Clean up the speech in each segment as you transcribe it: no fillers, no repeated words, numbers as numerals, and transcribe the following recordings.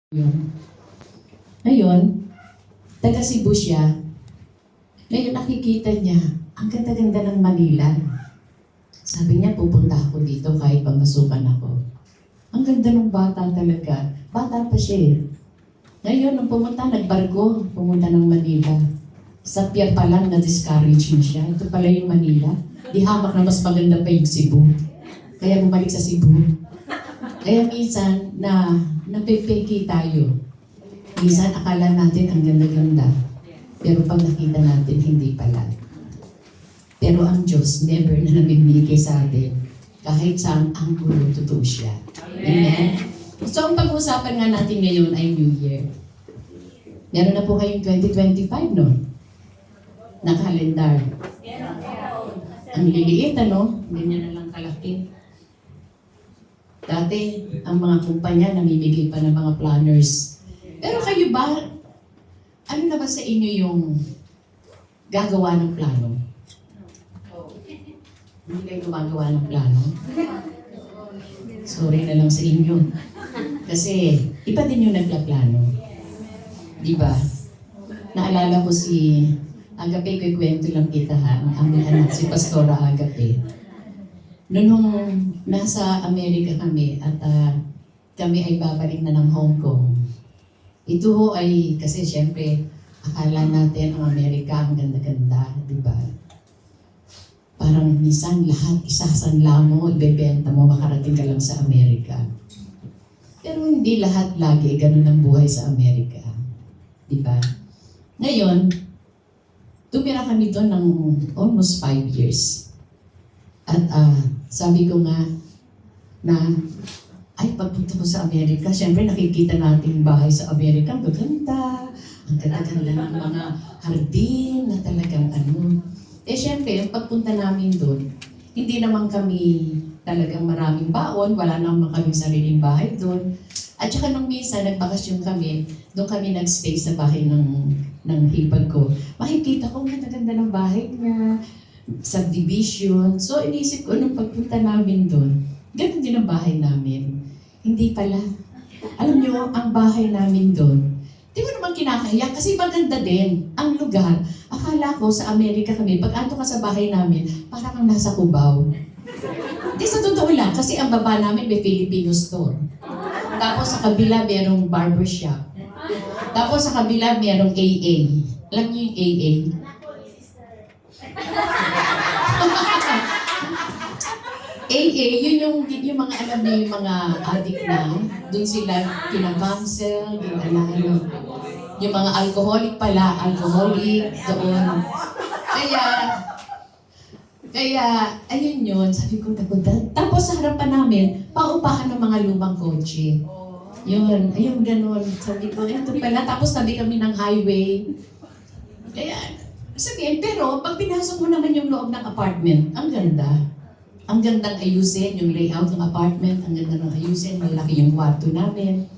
Yun. Ngayon, taga Cebu siya. Ngayon nakikita niya, ang ganda-ganda ng Manila. Sabi niya, pupunta ako dito kahit pamasukan ako. Ang ganda ng bata talaga. Bata pa siya eh. Ngayon, nung pumunta, nagbarko, pumunta ng Manila. Sa pier pa lang, na-discourage na siya. Ito pala yung Manila. Di hamak na mas maganda pa yung Cebu. Kaya bumalik sa Cebu. Kaya minsan, napipiki tayo. Minsan, akala natin ang ganda-ganda. Pero pag nakita natin, hindi pala. Pero ang Diyos never na namimigay sa atin. Kahit saan ang gulo, totoo siya. Amen? So, ang pag-uusapan nga natin ngayon ay New Year. Meron na po kayong 2025, no? Na kalendar. Ang liliit, ano? Ganyan na lang kalaki. Dati, ang mga kumpanya namimigay pa ng mga planners. Pero kayo ba, ano na ba sa inyo yung gagawa ng plano? Hindi kayo gumagawa ng plano? Sorry na lang sa inyo. Kasi, iba din yung nagplaplano. Di ba? Naalala ko si Agape, kwento lang kita ha, ang aming anak, si Pastora Agape. Noong nasa Amerika kami at kami ay babalik na ng Hong Kong. Ito ho ay, kasi syempre, akala natin ang Amerika ang ganda-ganda, di ba? Parang minsan lahat isasanla mo, ibebenta mo, makarating ka lang sa Amerika. Pero hindi lahat lagi ganun ang buhay sa Amerika. Di ba? Ngayon, tumira kami doon ng almost 5 years. At sabi ko nga na, ay pagpunta ko sa Amerika, syempre nakikita natin bahay sa Amerika, ang gaganda, ang ganda-ganda ng mga hardin na talagang ano. Eh syempre, pagpunta namin doon, hindi naman kami talagang maraming baon, wala naman kaming sariling bahay doon. At saka nung minsan, nagbakasyon kami, doon kami nagstay sa bahay ng hipag ko. Makikita ko, ang ganda-ganda ng bahay niya, subdivision. So, inisip ko nung pagpunta namin doon, ganun din ang bahay namin. Hindi pala. Alam niyo, ang bahay namin doon, di ko naman kinakahiya kasi maganda din ang lugar. Akala ko sa Amerika kami, pag ato ka sa bahay namin, para kang nasa Cubao. Di sa totoo lang, kasi ang baba namin may Filipino store. Tapos sa kabila merong barbershop. Tapos sa kabila merong AA. Alam niyo yung AA? AA, yun yung mga alam niyo yung mga addict na, doon sila kinabansel, yung yung mga alcoholic pala, alcoholic doon. Kaya, ayun yun, sabi ko, tapos sa harapan namin, paupahan ng mga lumang kotse. Yun, ayun, ganun. Sabi ko, ito pala, tapos tabi kami ng highway. Kaya, sabihin, pero pag pinasok mo naman yung loob ng apartment, ang ganda. Ang gandang ayusin, yung layout ng apartment, ang ganda ng ayusin, malaki yung kwarto namin.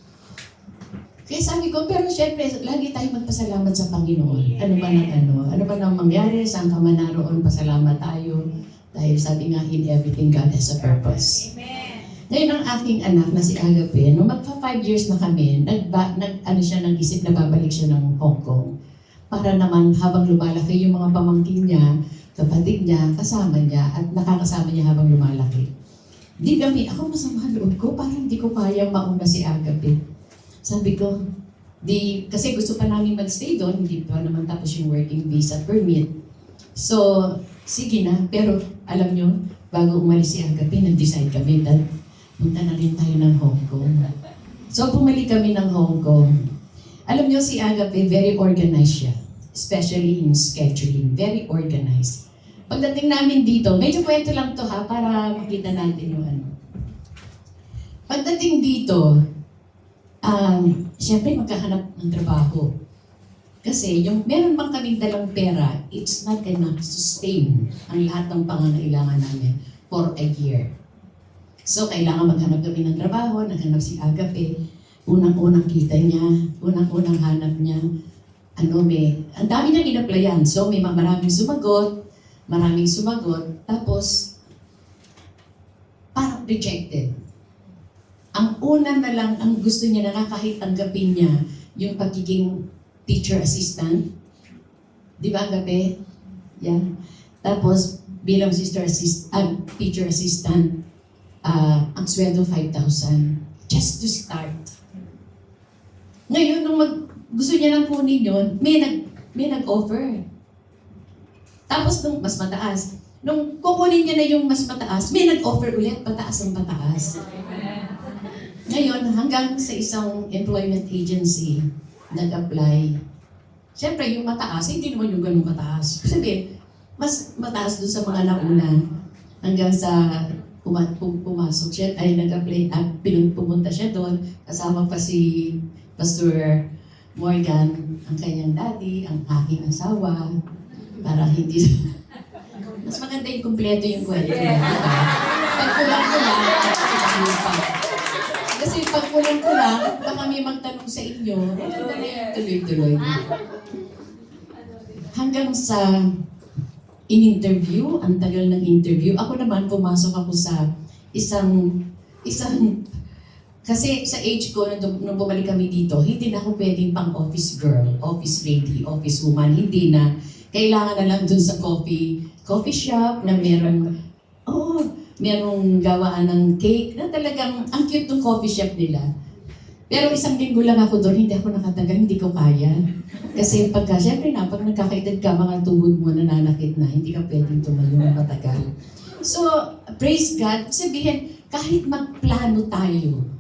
Kaya sabi ko, pero syempre, lagi tayo magpasalamat sa Panginoon. Ano man ang mangyari, saan ka man naroon, pasalamat tayo. Dahil sabi nga, in everything God has a purpose. Amen. Ngayon ang aking anak na si Agape, nung magpa 5 years na kami, nag-isip na babalik siya ng Hong Kong. Para naman habang lumalaki yung mga pamangkin niya, kapatid niya, kasama niya, at nakakasama niya habang lumalaki. Di kami, ako masama loob ko, parang hindi ko kayang mauna si Agape. Sabi ko, kasi gusto pa namin mag-stay doon, hindi pa naman tapos yung working visa permit. So, sige na, pero alam nyo, bago umalis si Agape, nag-decide kami na punta na rin tayo ng Hong Kong. So, bumalik kami ng Hong Kong. Alam nyo, si Agape, very organized siya. Especially in scheduling, very organized. Pagdating namin dito, medyo kwento lang to ha, para makita natin yung ano. Pagdating dito, siyempre magkahanap ng trabaho. Kasi yung meron bang kaming dalang pera, it's not enough to sustain ang lahat ng pangangailangan namin for a year. So kailangan maghanap kami ng trabaho, naghanap si Agape, unang-unang kita niya, unang-unang hanap niya, ang dami niyang in-applyan. So may maraming sumagot, tapos parang rejected. Ang una na lang, ang gusto niya na kahit tanggapin niya, yung pagiging teacher assistant. Di ba, Agape? Yan. Tapos, bilang teacher assistant, ang sweldo 5,000. Just to start. Ngayon, nung gusto niya lang kunin yun, may nag-offer. Tapos, nung mas mataas, nung kukunin niya na yung mas mataas, may nag-offer ulit, pataas ang pataas. Ngayon, hanggang sa isang employment agency, nag-apply. Siyempre, yung mataas, hindi naman yung ganun kataas. Sabi, mas mataas doon sa mga nauna. Hanggang sa pumasok siya, ay nag-apply, at pumunta siya doon. Kasama pa si Pastor Morgan, ang kanyang daddy, ang aking asawa, para hindi... Mas maganda yung kumpleto yung kwento niya. Pag kulang-kulang, kasi pag kulang-kulang, baka may magtanong sa inyo, maganda na yung tuloy-tuloy. Hanggang sa in-interview, ang tagal ng interview, ako naman pumasok ako sa isang kasi sa age ko, nung bumalik kami dito, hindi na ako pwedeng pang office girl, office lady, office woman, hindi na. Kailangan na lang dun sa coffee shop na merong gawaan ng cake na talagang ang cute ng coffee shop nila. Pero isang linggo lang ako doon, hindi ako nakatagal, hindi ko kaya. Kasi syempre na, pag nagkakaedad ka, mga tuhod mo nananakit na, hindi ka pwedeng tumayo na matagal. So, praise God, sabihin, kahit magplano tayo,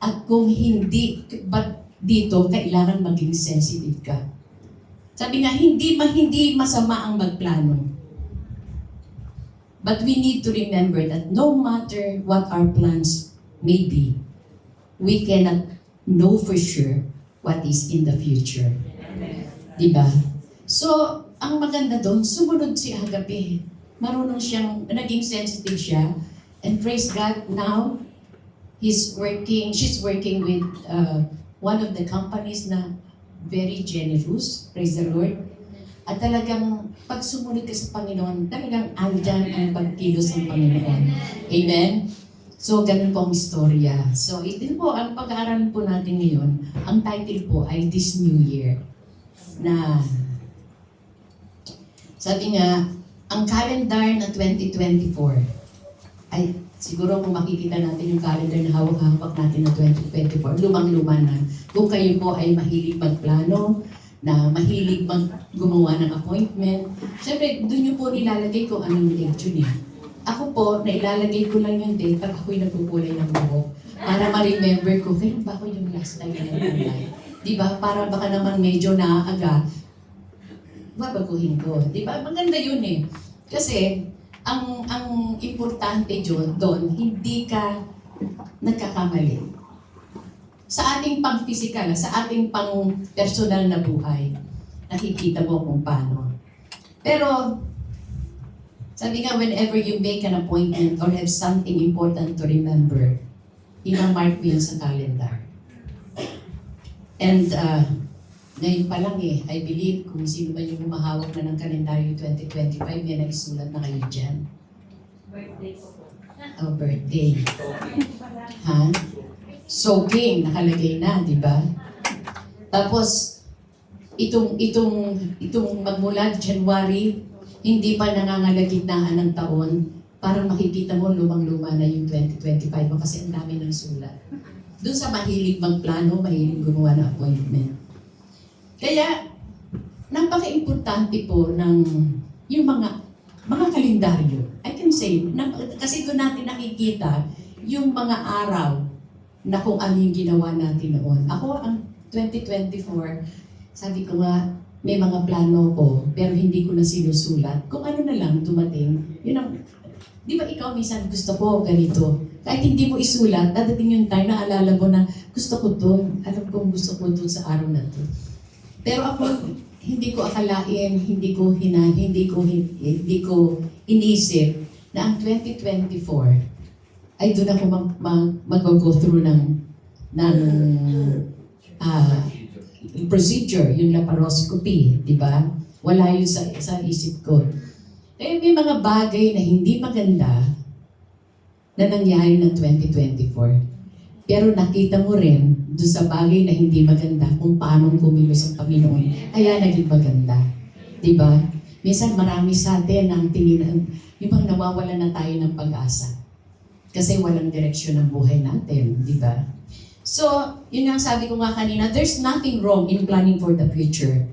at kung hindi, but dito, kailangan maging sensitive ka. Sabi nga, hindi masama ang magplano. But we need to remember that no matter what our plans may be, we cannot know for sure what is in the future. Diba? So, ang maganda doon, sumunod si Agape. Marunong siyang, naging sensitive siya. And praise God, now, she's working with one of the companies na very generous, praise the Lord. At talagang pag sumunod ka sa Panginoon, talagang andyan ang pagkilos ng Panginoon. Amen? So, ganun po ang istorya. So, ito po, ang pag-aaralan po natin ngayon, ang title po ay This New Year. Na, sabi nga, ang calendar na 2024, ay siguro kung makikita natin yung calendar na hawak-hawak natin na 2024, lumang-luma na. Kung kayo po ay mahilig magplano, na mahilig gumawa ng appointment, syempre, doon nyo po nilalagay kung anong date yun eh. Ako po, nailalagay ko lang yung date pag ako'y nagkukulay ng buhok. Para ma-remember ko, kailan ba ako yung last time na nagkulay? Diba? Para baka naman medyo naaaga, babaguhin ko. Diba? Maganda yun eh. Kasi, ang importante doon, hindi ka nagkakamali. Sa ating pang-physical, sa ating pang-personal na buhay, nakikita mo kung paano. Pero, sabi nga, whenever you make an appointment or have something important to remember, i-mark mo yun sa calendar. And ngayon pa lang I believe kung sino man yung humahawak na ng kalendaryo 2025, yan na isulat na kayo dyan. Birthday ko po. Oh, birthday. Ha? Soaking, nakalagay na, di ba? Tapos, itong magmula January, hindi pa nangangalagitnaan ng taon, parang makikita mo lumang-luma na yung 2025 mo kasi ang dami ng sulat. Doon sa mahilig magplano, mahilig gumawa ng appointment. Kaya, napaka-importante po ng yung mga kalendaryo. I can say, kasi doon natin nakikita yung mga araw na kung ano yung ginawa natin noon. Ako, ang 2024, sabi ko nga, may mga plano ko, pero hindi ko na sinusulat. Kung ano na lang dumating, yun ang, di ba ikaw minsan gusto ko ganito? Kahit hindi mo isulat, dadating yung time na alala mo na gusto ko to, alam kong gusto ko to sa araw na to. Pero ako, hindi ko akalain, hindi ko inisip na ang 2024 ay doon ako mag-go through ng procedure, yung laparoscopy, di ba? Wala yun sa isip ko. Eh, may mga bagay na hindi maganda na nangyari ng 2024. Pero nakita mo rin doon sa bagay na hindi maganda kung paano kumilos ang Panginoon. Kaya naging maganda. Diba? Minsan marami sa atin ang tingin, yung bang nawawala na tayo ng pag-asa. Kasi walang direksyon ang buhay natin. Diba? So, yun ang sabi ko nga kanina, there's nothing wrong in planning for the future.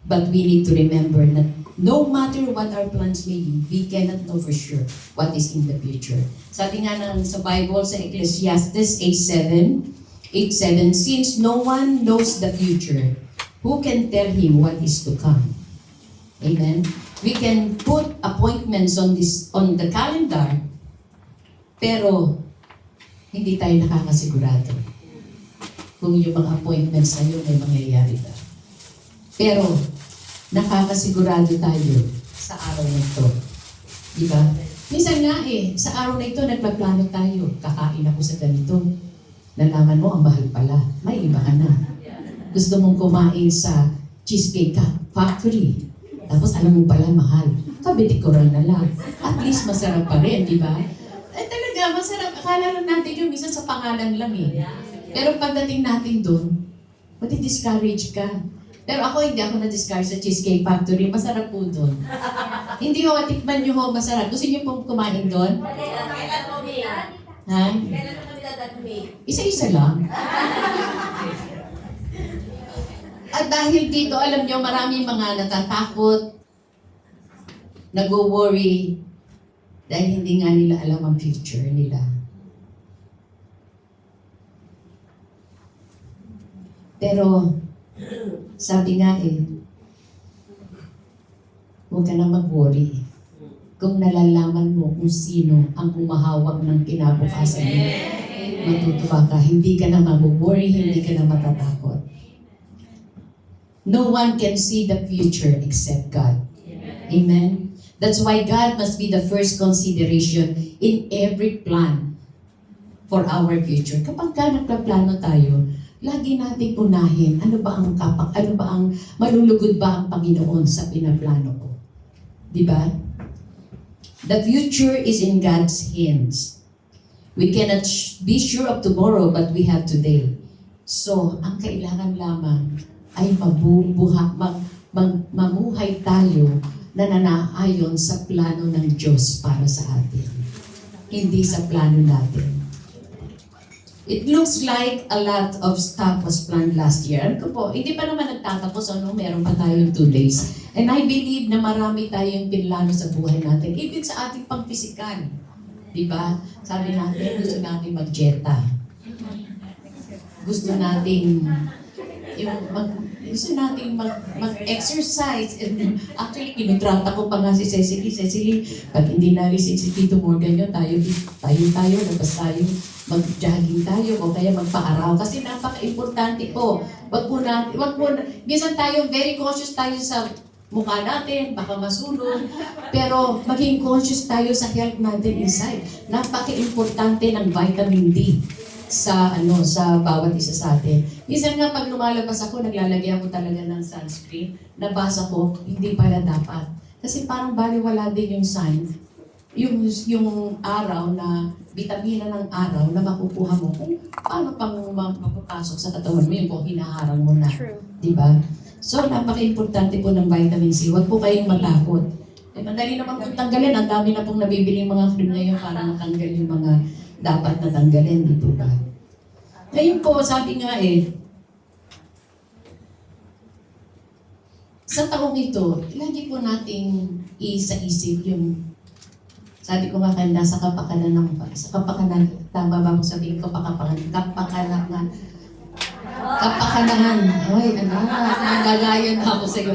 But we need to remember that no matter what our plans may be, we cannot know for sure what is in the future. Sabi nga sa Bible, sa Ecclesiastes 8:7, since no one knows the future, who can tell him what is to come? Amen? We can put appointments on the calendar, pero hindi tayo nakakasigurado kung yung mga appointments na yun ay mangyayari ba. Pero, nakakasigurado tayo sa araw na ito. Diba? Minsan nga sa araw na ito, nagpaplano tayo. Kakain ako sa ganito. Nalaman mo, ang mahal pala. May iba ka na. Gusto mong kumain sa Cheesecake Factory. Tapos alam mo pala, mahal. Kabitikuran na lang. At least masarap pa rin, di ba? Talaga, masarap. Akala lang natin yung minsan sa pangalan lang Pero pagdating natin doon, mati-discourage ka. Pero hindi ako na-discourage sa Cheesecake Factory. Masarap po doon. Hindi ko matikman nyo ho, masarap. Gusto nyo pong kumain doon? Kailan mo yan? Ha? Kailan mo kami dadagmi? Isa-isa lang. At dahil dito, alam nyo, maraming mga natatakot, nag-worry, dahil hindi nga nila alam ang future nila. Pero, sabi nga huwag ka na mag-worry. Kung nalalaman mo kung sino ang umahawak ng kinabukasan mo, matutuwa ka. Hindi ka na mag-worry, hindi ka na matatakot. No one can see the future except God. Amen? That's why God must be the first consideration in every plan for our future. Kapag ka nagpaplano tayo, lagi nating unahin, ano ba ang malulugod ba ang Panginoon sa pinaplano ko? Di ba? The future is in God's hands. We cannot be sure of tomorrow, but we have today. So, ang kailangan lamang ay mamuhay tayo na nanaayon sa plano ng Diyos para sa atin. Hindi sa plano natin. It looks like a lot of stuff was planned last year. Ano po, hindi pa naman nagtatapos, meron pa tayong 2 days. And I believe na marami tayong pinlano sa buhay natin, even sa ating pang-physical. Diba? Sabi natin, gusto natin mag-jeta. Gusto nating mag-exercise. Actually, kinutrata ko pa nga si Cecily. Cecily, pag hindi narising si Tito Morgan yun, tayo, labas tayo, mag-jogging tayo, o kaya magpa-araw. Kasi napaka-importante po. Minsan tayo, very cautious tayo sa mukha natin, baka masunog, pero maging conscious tayo sa health natin inside. Napaka-importante ng vitamin D sa bawat isa sa atin. Minsan nga pag lumalabas ako, naglalagay ako talaga ng sunscreen. Nabasa ko, hindi pala dapat. Kasi parang baliwala din yung sun, yung araw na bitamina ng araw na makukuha mo kung paano pang mapapasok sa katawan mo yun kung hinaharang mo na. True. Diba? So, napaka-importante po ng vitamin C. Huwag po kayong matakot. Madali naman pong tanggalin. Ang dami na pong nabibiling mga cream ngayon para matanggal yung mga dapat natanggalin, di po ba? Ngayon po, sabi nga sa taong ito, lagi po nating isa-isip yung, sabi ko nga kanina, sa kapakanan, tama ba akong sabihin, kapakanan, ay, nagagaya na ako sa iyo,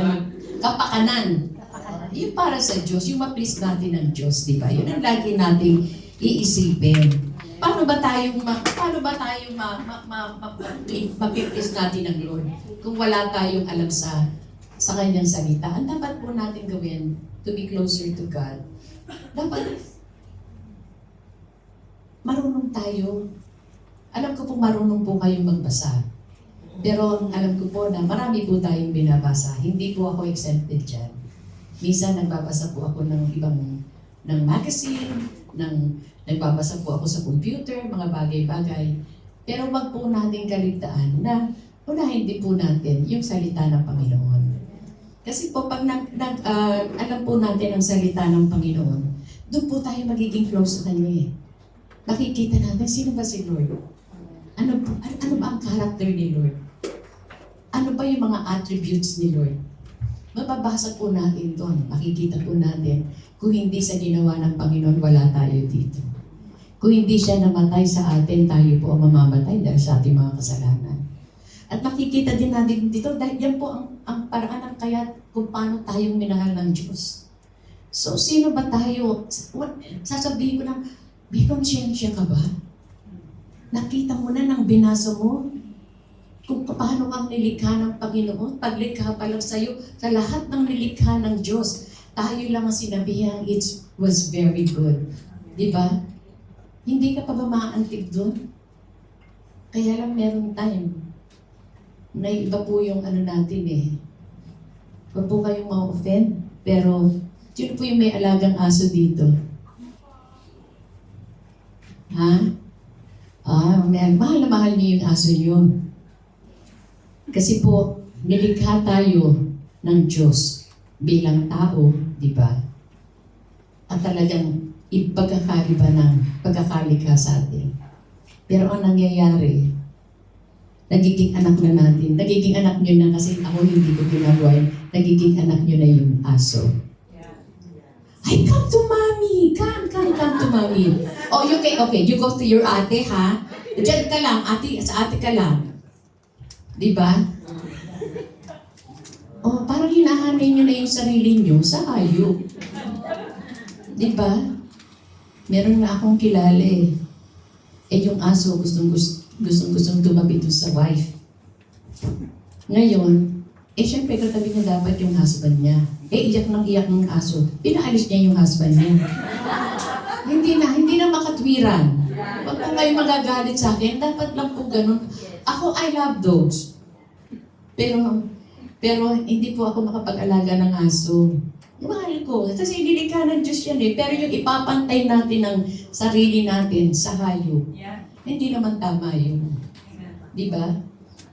kapakanan, yung para sa Diyos, yung ma-please natin ng Diyos, di ba? Yun ang lagi nating iisipin. Paano ba tayong ma-please natin ng Lord kung wala tayong alam sa kanyang salita? Ang dapat po natin gawin to be closer to God, dapat marunong tayo. Alam ko po marunong po kayong magbasa. Pero alam ko po na marami po tayong binabasa. Hindi po ako exempted dyan. Minsan nagbabasa po ako ng ibang magazine, ng nagbabasa po ako sa computer, mga bagay-bagay. Pero wag po natin kaligtaan na unahin din po natin yung salita ng Panginoon. Kasi po pag alam po natin ang salita ng Panginoon, doon po tayo magiging close sa Kanya eh. Nakikita natin, sino ba si Lord? Ano ba ang character ni Lord? Ano ba yung mga attributes ni Lord? Mababasa po natin doon, makikita po natin, kung hindi sa ginawa ng Panginoon, wala tayo dito. Kung hindi siya namatay sa atin, tayo po ang mamamatay dahil sa ating mga kasalanan. At makikita din natin dito, dahil yan po ang paraan ng kaya kung paano tayong minahal ng Diyos. So, sino ba tayo? Sasabihin ko na, may konsyensya ka ba? Nakita mo na nang binasa mo kung paano kang nilikha ng Panginoon, paglikha pa lang sa'yo, sa lahat ng nilikha ng Diyos, tayo lang ang sinabihang it was very good. Di ba? Hindi ka pa ba maantig doon? Kaya lang meron time na iba po yung natin eh. Huwag po kayong ma-offend, pero sino po yung may alagang aso dito? Ha? Mahal na mahal niyo yung aso niyo. Kasi po, nilikha tayo ng Diyos bilang tao, di ba? At talagang ipagkakaiba ng pagkakalikha sa atin. Pero ang nangyayari, nagiging anak na natin. Nagiging anak nyo na kasi ako hindi ko ginagawa yun. Nagiging anak nyo na yung aso. Ay, come to mommy! Come to mommy. Oh, okay, you go to your ate, ha? Diyan ka lang, sa ate ka lang. Di ba? Oh, parang hinahanay nyo na yung sarili nyo sa hayop. Di ba? Meron na akong kilala eh. Yung aso gustong tumabi doon sa wife. Ngayon, syempre katabi niya dapat yung husband niya. Iyak ng aso. Pinaalis niya yung husband niya. Hindi na makatwiran. Huwag po kayo magagalit sa akin. Dapat lang po ganun. Ako, I love dogs. Pero hindi po ako makapag-alaga ng aso. Mahal ko. Kasi nilikha ng Diyos yan eh. Pero yung ipapantay natin ng sarili natin sa hayop, hindi naman tama yun. Di ba?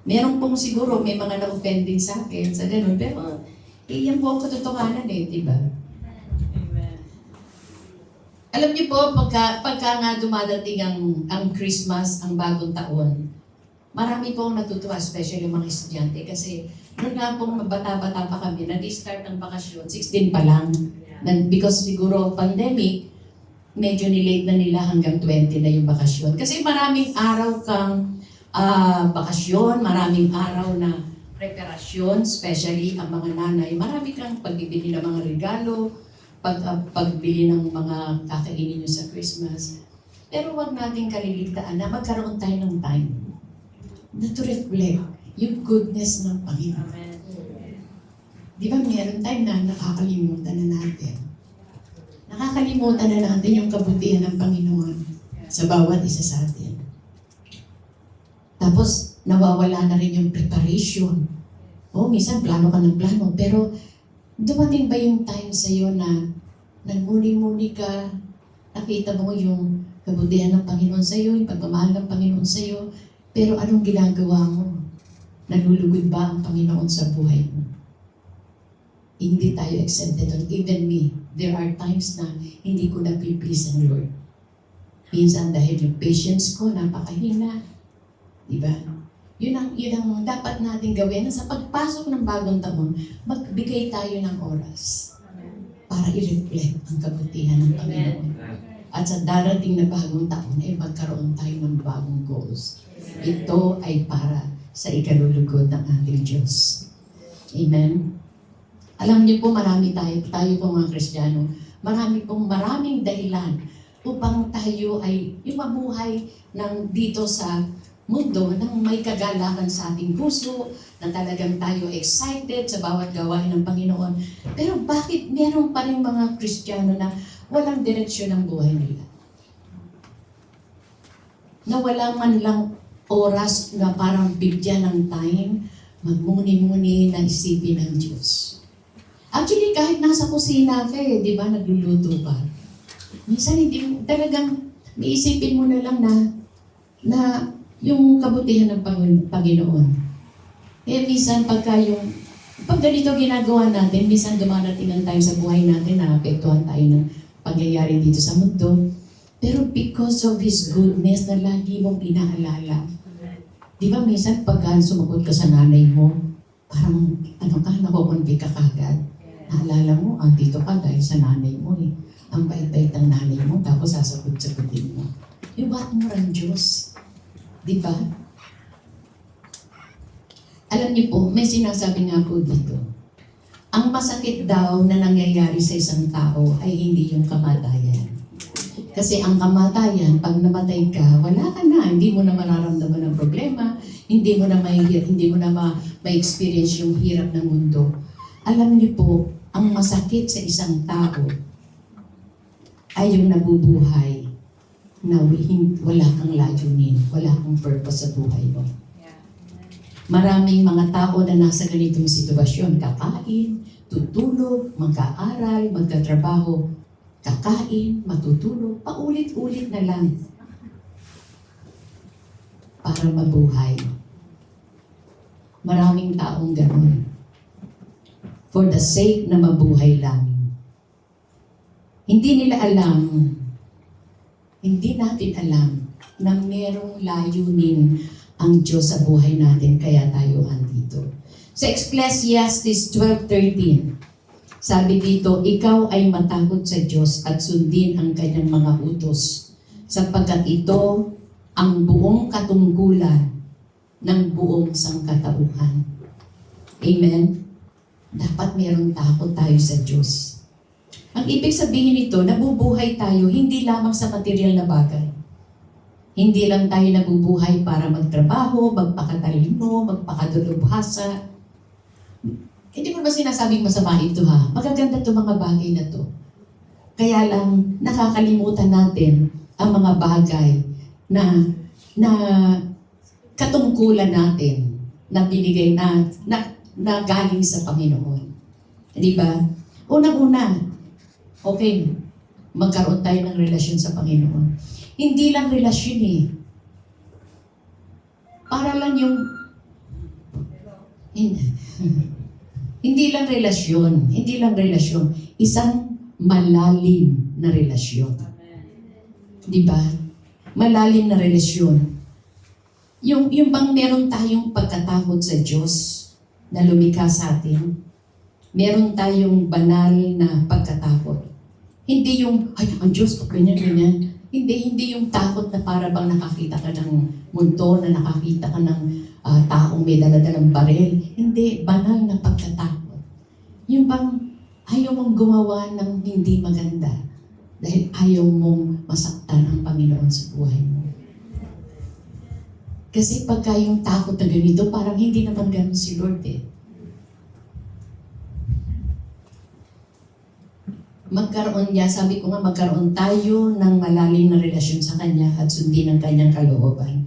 Meron pong siguro may mga na-offending sa akin sa ganun. Pero yan po ang katotohanan eh. Di ba? Alam niyo po, pagka nga dumadating ang Christmas, ang bagong taon, marami po ang natutuwa, especially yung mga estudyante. Kasi noon nga pong bata-bata pa kami, nag-start ang bakasyon, 16 pa lang. Because siguro pandemic, medyo nilate na nila hanggang 20 na yung bakasyon. Kasi maraming araw kang bakasyon, maraming araw na preparasyon, especially ang mga nanay. Marami kang pagbibili ng mga regalo, pagbili ng mga kakainin nyo sa Christmas. Pero huwag natin kaliligtaan na magkaroon tayo ng time na to reflect yung goodness ng Panginoon. Di ba meron time na nakakalimutan na natin? Nakakalimutan na natin yung kabutihan ng Panginoon sa bawat isa sa atin. Tapos, nawawala na rin yung preparation. Minsan plano ka ng plano, pero dumating ba yung time sa'yo na nagmuni-muni ka, nakita mo yung kabutihan ng Panginoon sa'yo, yung pagmamahal ng Panginoon sa'yo, pero anong ginagawa mo? Nalulugod ba ang Panginoon sa buhay mo? Hindi tayo exempted on. Even me, there are times na hindi ko na-please ang Lord. Minsan dahil yung patience ko, napakahina. Diba? Yun ang dapat natin gawin. Sa pagpasok ng bagong taon, magbigay tayo ng oras para i-reflect ang kabutihan ng Panginoon. At sa darating na bagong taon, ay magkaroon tayo ng bagong goals. Ito ay para sa ikalulugod ng ating Diyos. Amen? Alam niyo po, marami tayo po mga Kristiyano, maraming dahilan upang tayo ay yung mabuhay dito sa mundo nang may kagalakan sa ating puso, na talagang tayo excited sa bawat gawain ng Panginoon. Pero bakit meron pa rin mga Kristiyano na walang direksyon ng buhay nila? Na wala man lang oras na parang bigyan ng time, magmuni-muni na isipin ng Diyos. Actually, kahit nasa kusina ka di ba, nagluluto pa. Minsan hindi talagang Iisipin mo na lang na yung kabutihan ng Panginoon. Kaya minsan pag ganito ginagawa natin, minsan dumarating ang time sa buhay natin na apektuhan tayo ng pangyayari dito sa mundo. Pero because of His goodness na lagi mong inaalala. Di ba minsan pagka sumagot ka sa nanay mo, parang nakukonvict ka kagad. Naalala mo, dito ka dahil sa nanay mo eh. Ang bait-bait ng nanay mo, tapos sasagot-sagutin mo. Yung ba't mo rin Diyos? Di ba? Alam niyo po, may sinasabi nga po dito. Ang masakit daw na nangyayari sa isang tao ay hindi yung kamatayan. Kasi ang kamatayan, pag namatay ka, wala ka na. Hindi mo na mararamdaman ng problema. Hindi mo na ma-experience yung hirap ng mundo. Alam niyo po, ang masakit sa isang tao ay yung nabubuhay na wala kang layunin, wala kang purpose sa buhay mo. Maraming mga tao na nasa ganitong sitwasyon, kakain, tutulog, mag-aaral, magtatrabaho, kakain, matutulog, paulit-ulit na lang para mabuhay. Maraming taong ganun. For the sake na mabuhay lang. Hindi nila alam, hindi natin alam na merong layunin ang Diyos sa buhay natin, kaya tayo andito. Sa Ecclesiastes 12:13, sabi dito, ikaw ay matakot sa Diyos at sundin ang kanyang mga utos, sapagkat ito ang buong katungkulan ng buong sangkatauhan. Amen? Dapat mayroong takot tayo sa Diyos. Ang ibig sabihin nito, nabubuhay tayo hindi lamang sa material na bagay. Hindi lang tayo nabubuhay para magtrabaho, magpakatalino, magpakadulubhasa. Hindi mo ba sinasabing masama ito ha? Magaganda itong mga bagay na to. Kaya lang nakakalimutan natin ang mga bagay na katungkulan natin na binigay na galing sa Panginoon. Di ba? Unang-una, okay, magkaroon tayo ng relasyon sa Panginoon. Hindi lang relasyon eh. Para lang yung... Hindi lang relasyon. Hindi lang relasyon. Isang malalim na relasyon. Di ba? Malalim na relasyon. Yung bang meron tayong pagkatakot sa Diyos na lumikha sa atin, meron tayong banal na pagkatakot. Hindi yung, ang Diyos, ganyan. Hindi yung takot na para bang nakakita ka ng multo, na nakakita ka ng taong may daladalang baril. Hindi, banal na pagkatakot. Yung bang ayaw mong gumawa ng hindi maganda dahil ayaw mong masaktan ang Panginoon sa buhay mo. Kasi pagka yung takot na ganito, parang hindi naman ganun si Lord eh. Sabi ko nga, magkaroon tayo ng malalim na relasyon sa Kanya at sundin ang Kanyang kalooban.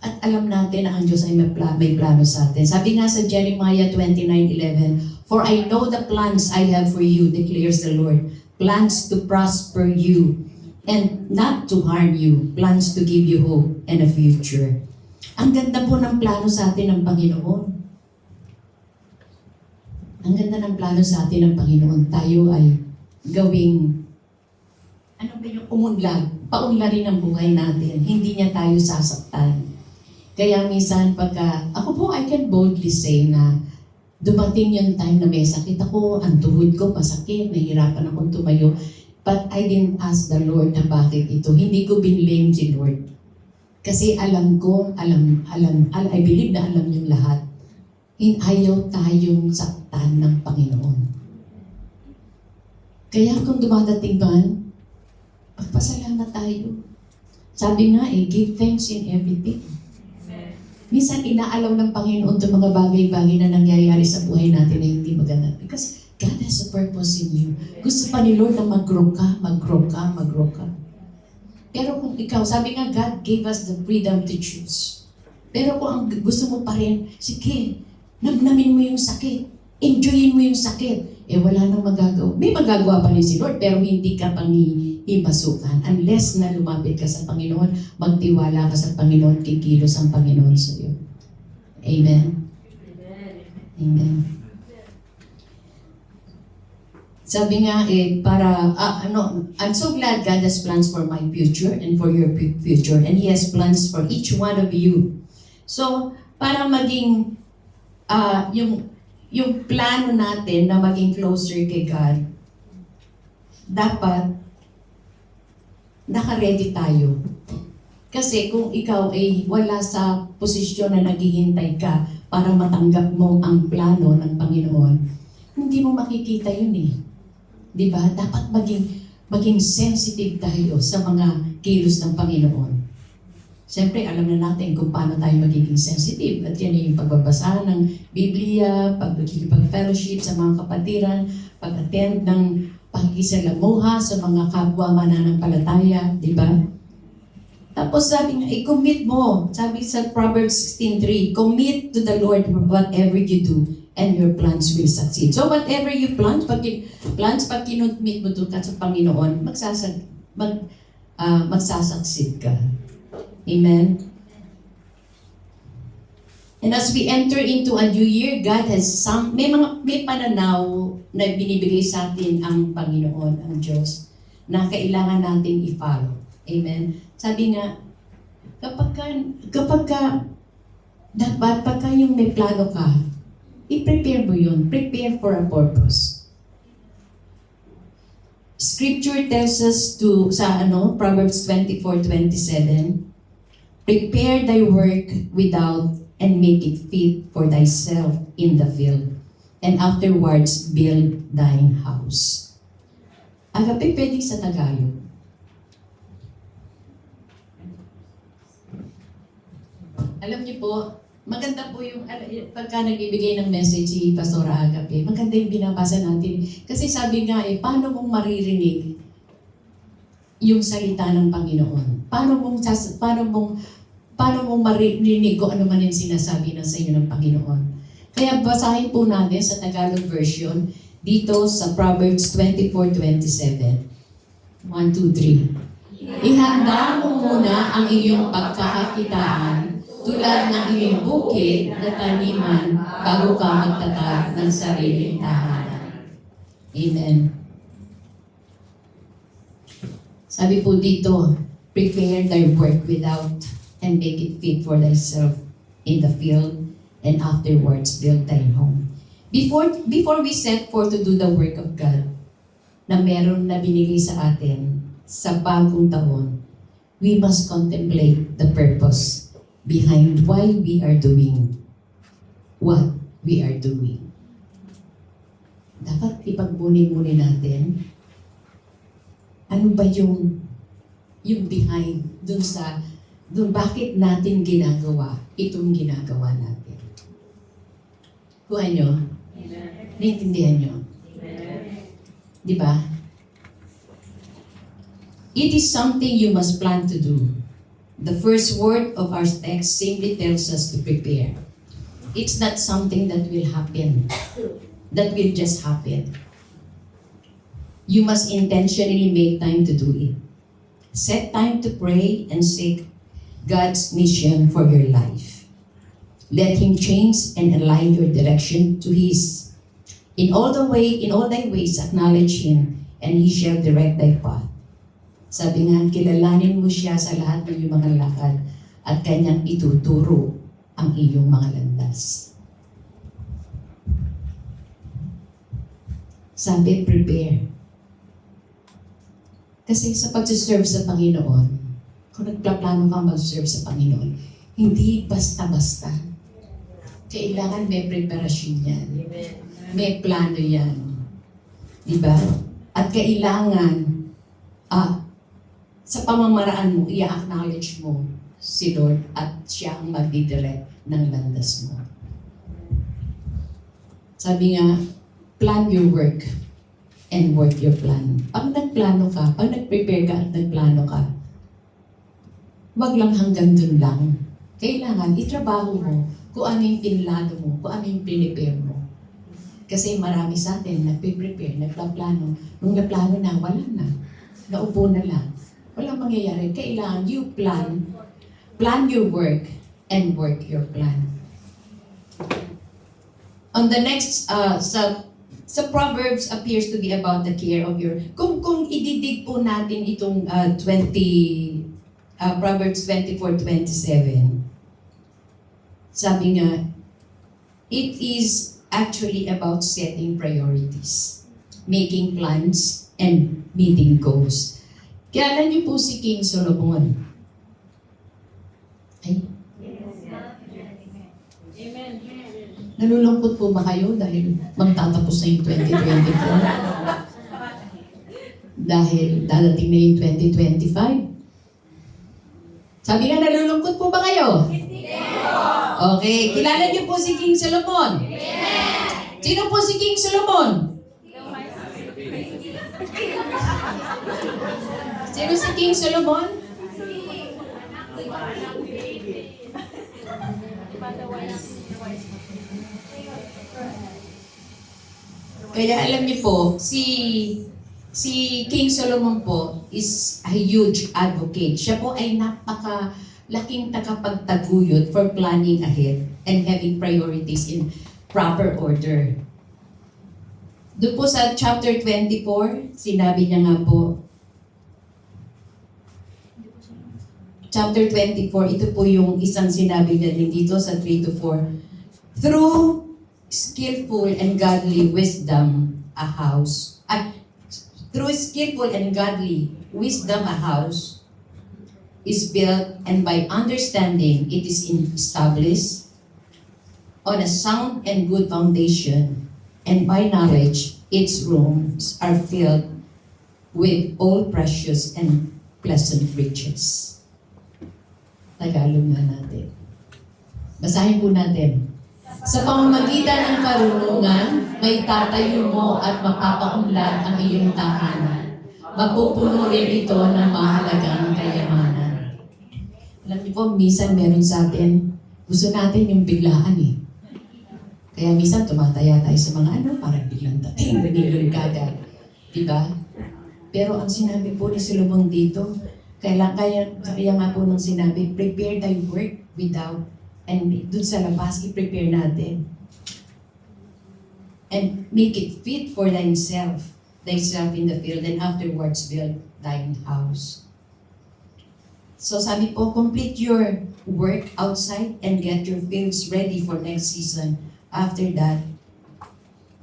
At alam natin na ang Diyos ay may plano sa atin. Sabi nga sa Jeremiah 29:11, for I know the plans I have for you, declares the Lord. Plans to prosper you and not to harm you. Plans to give you hope and a future. Ang ganda po ng plano sa atin ng Panginoon. Ang ganda ng plano sa atin ng Panginoon. Tayo ay gawing, umunlad, paunlarin ang buhay natin. Hindi niya tayo sasaktan. Kaya minsan ako po, I can boldly say na dumating yung time na may sakit ako, ang tuhod ko masakit, nahihirapan akong tumayo. But I didn't ask the Lord na bakit ito. Hindi ko binlame si Lord. Kasi alam ko, I believe na alam yung lahat. Ayaw tayong saktan ng Panginoon. Kaya kung dumadating man, magpasalamat tayo. Sabi nga give thanks in everything. Minsan inaalaw ng Panginoon itong mga bagay-bagay na nangyayari sa buhay natin na hindi maganda. Because God has a purpose in you. Gusto pa ni Lord na mag-grow ka. Pero kung ikaw, sabi nga God gave us the freedom to choose. Pero kung ang gusto mo pa rin, sige, namnamin mo yung sakit. Enjoyin mo yung sakit. Wala nang magagawa. May magagawa pa rin si Lord, pero hindi ka himasukan. Unless na lumapit ka sa Panginoon, magtiwala ka sa Panginoon, kikilos ang Panginoon sa iyo. Amen? Amen. Sabi nga I'm so glad God has plans for my future and for your future, and He has plans for each one of you. So, para maging yung plano natin na maging closer kay God, dapat naka-ready tayo. Kasi kung ikaw ay wala sa posisyon na naghihintay ka para matanggap mo ang plano ng Panginoon, hindi mo makikita yun eh. Di ba? Dapat maging sensitive tayo sa mga kilos ng Panginoon. Siyempre, alam na natin kung paano tayo magiging sensitive. At yan yung pagbabasa ng Biblia, pag-fellowship sa mga kapatiran, pag-attend ng pakikisalamuha sa mga kapwa mananampalataya, di ba? Tapos sabi nga, i-commit mo. Sabi sa Proverbs 16:3, commit to the Lord whatever you do, and your plans will succeed. So whatever you plant, pag kinumit mo doon ka sa Panginoon, magsasucceed ka. Amen? And as we enter into a new year, God has may pananaw na binibigay sa atin ang Panginoon, ang Diyos, na kailangan natin i-follow. Amen? Sabi nga, kapag yung may plano ka, i-prepare mo yun. Prepare for a purpose. Scripture tells us Proverbs 24:27, prepare thy work without and make it fit for thyself in the field, and afterwards build thine house. Agape, pwede sa Tagalog. Alam niyo po, maganda po yung pagka nagbibigay ng message si Pastora Agape, maganda yung binabasa natin. Kasi sabi nga paano mong maririnig yung salita ng Panginoon? Paano mong maririnig kung ano man yung sinasabi sa iyo ng Panginoon? Kaya basahin po natin sa Tagalog version dito sa Proverbs 24:27. 1, 2, 3. Ihanda mo muna ang iyong pagkakakitaan tulad ng iyong bukid na taniman bago ka magtatag ng sariling tahanan. Amen. Sabi po dito, prepare thy work without and make it fit for thyself in the field, and afterwards build thy home. Before we set forth to do the work of God na meron na binigay sa atin sa bagong taon, we must contemplate the purpose behind why we are doing what we are doing. Dapat ipagbuni-buni natin ano ba yung behind dun bakit natin ginagawa itong ginagawa natin. Kuha nyo? Naintindihan nyo? Di ba? It is something you must plan to do. The first word of our text simply tells us to prepare. It's not something that will happen, that will just happen. You must intentionally make time to do it. Set time to pray and seek God's mission for your life. Let Him change and align your direction to His. In all thy ways acknowledge Him, and He shall direct thy path. Sabi nga, kilalanin mo siya sa lahat ng iyong mga lakad at kanyang ituturo ang iyong mga landas. Sabi, prepare. Kasi sa pag-serve sa Panginoon, kung nagplaplano kang mag-serve sa Panginoon, hindi basta-basta. Kailangan may preparasyon yan. May plano yan. Diba? At kailangan, sa pamamaraan mo, i-acknowledge mo si Lord at siya ang magdidirect ng landas mo. Sabi nga, plan your work and work your plan. Pag nagplano ka, pag nag-prepare ka at nagplano ka, wag lang hanggang dun lang. Kailangan itrabaho mo kung ano yung pinlano mo, kung ano yung prepare mo. Kasi marami sa atin nagpe-prepare, nagplano. Nung naplano na, wala na. naupo na lang. Walang mangyayari. Kailangan you plan your work, and work your plan. On the next, sa Proverbs appears to be about the care of your, kung ididig po natin itong Proverbs 24:27, sabi nga, it is actually about setting priorities, making plans, and meeting goals. Kilala niyo po si King Solomon. Ay, nalulungkot po ba kayo dahil magtatapos na yung 2024? Dahil dadating na yung 2025? Sabi nga, nalulungkot po ba kayo? Okay, kilala niyo po si King Solomon? Sino po si King Solomon? Sino si King Solomon? Kaya alam niyo po, si King Solomon po is a huge advocate. Siya po ay napakalaking tagapagtaguyod for planning ahead and having priorities in proper order. Doon po sa chapter 24, sinabi niya nga po, chapter 24, ito po yung isang sinabi niya din dito sa 3-4. Through skillful and godly wisdom, through skillful and godly wisdom, a house is built, and by understanding it is established on a sound and good foundation, and by knowledge its rooms are filled with all precious and pleasant riches. Tagalog na natin. Basahin po natin. Sa pamamagitan ng karunungan, may tatayo mo at mapapaunlad ang iyong tahanan. Mapupuno rin ito ng mahalagang kayamanan. Alam niyo po, minsan meron sa atin, gusto natin yung biglaan eh. Kaya minsan tumataya tayo sa mga parang biglang dating, biglang kagad. Diba? Pero ang sinabi po ni Solomon dito, kaya nga po nung sinabi, prepare thy work without, and dun sa labas, i-prepare natin. And make it fit for thyself in the field, and afterwards build thine house. So sabi po, complete your work outside and get your fields ready for next season. After that,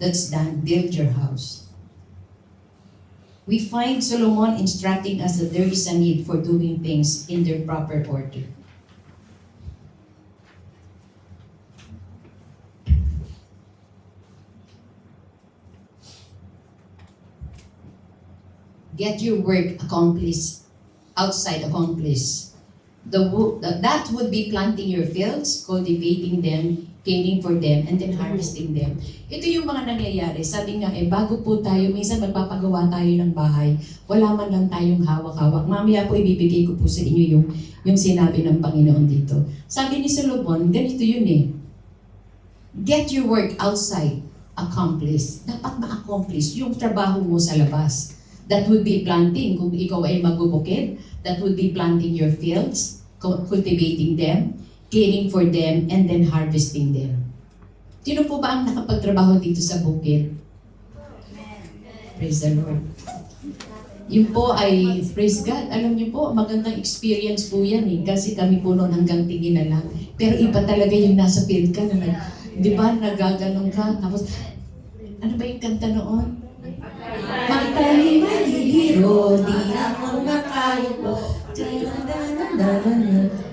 that's done, build your house. We find Solomon instructing us that there is a need for doing things in their proper order. Get your work accomplished, outside accomplished. That would be planting your fields, cultivating them, caring for them, and then harvesting them. Ito yung mga nangyayari. Sabi nga bago po tayo, minsan magpapagawa tayo ng bahay, wala man lang tayong hawak-hawak. Mamaya po ibibigay ko po sa inyo yung sinabi ng Panginoon dito. Sabi ni Solomon, ganito yun get your work outside accomplished. Dapat ma-accomplish yung trabaho mo sa labas. That would be planting. Kung ikaw ay magbubukid, that would be planting your fields, cultivating them, caring for them, and then harvesting them. Sino po ba ang nakapagtrabaho dito sa bukid? Praise the Lord. Yun po ay, praise God, alam niyo po, magandang experience po yan kasi kami po noon hanggang tingin na lang. Pero iba talaga yung nasa field ka na di ba, nagaganong ka, tapos, ano ba yung kanta noon? Matali maliliro, di ako nakayo.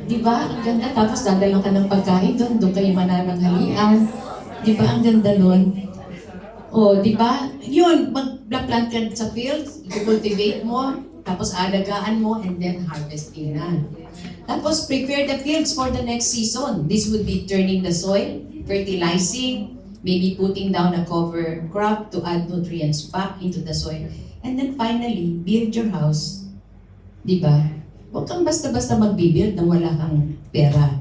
Di ba? Ang ganda. Tapos dadalang ka ng pagkain doon kayo manananghalian. Di ba? Ang ganda nun. O, di ba? Yun, mag-plant ka sa field, i-cultivate mo, tapos alagaan mo, and then harvesting na. Tapos prepare the fields for the next season. This would be turning the soil, fertilizing, maybe putting down a cover crop to add nutrients back into the soil. And then finally, build your house. Di ba? Huwag kang basta-basta mag-build na wala kang pera.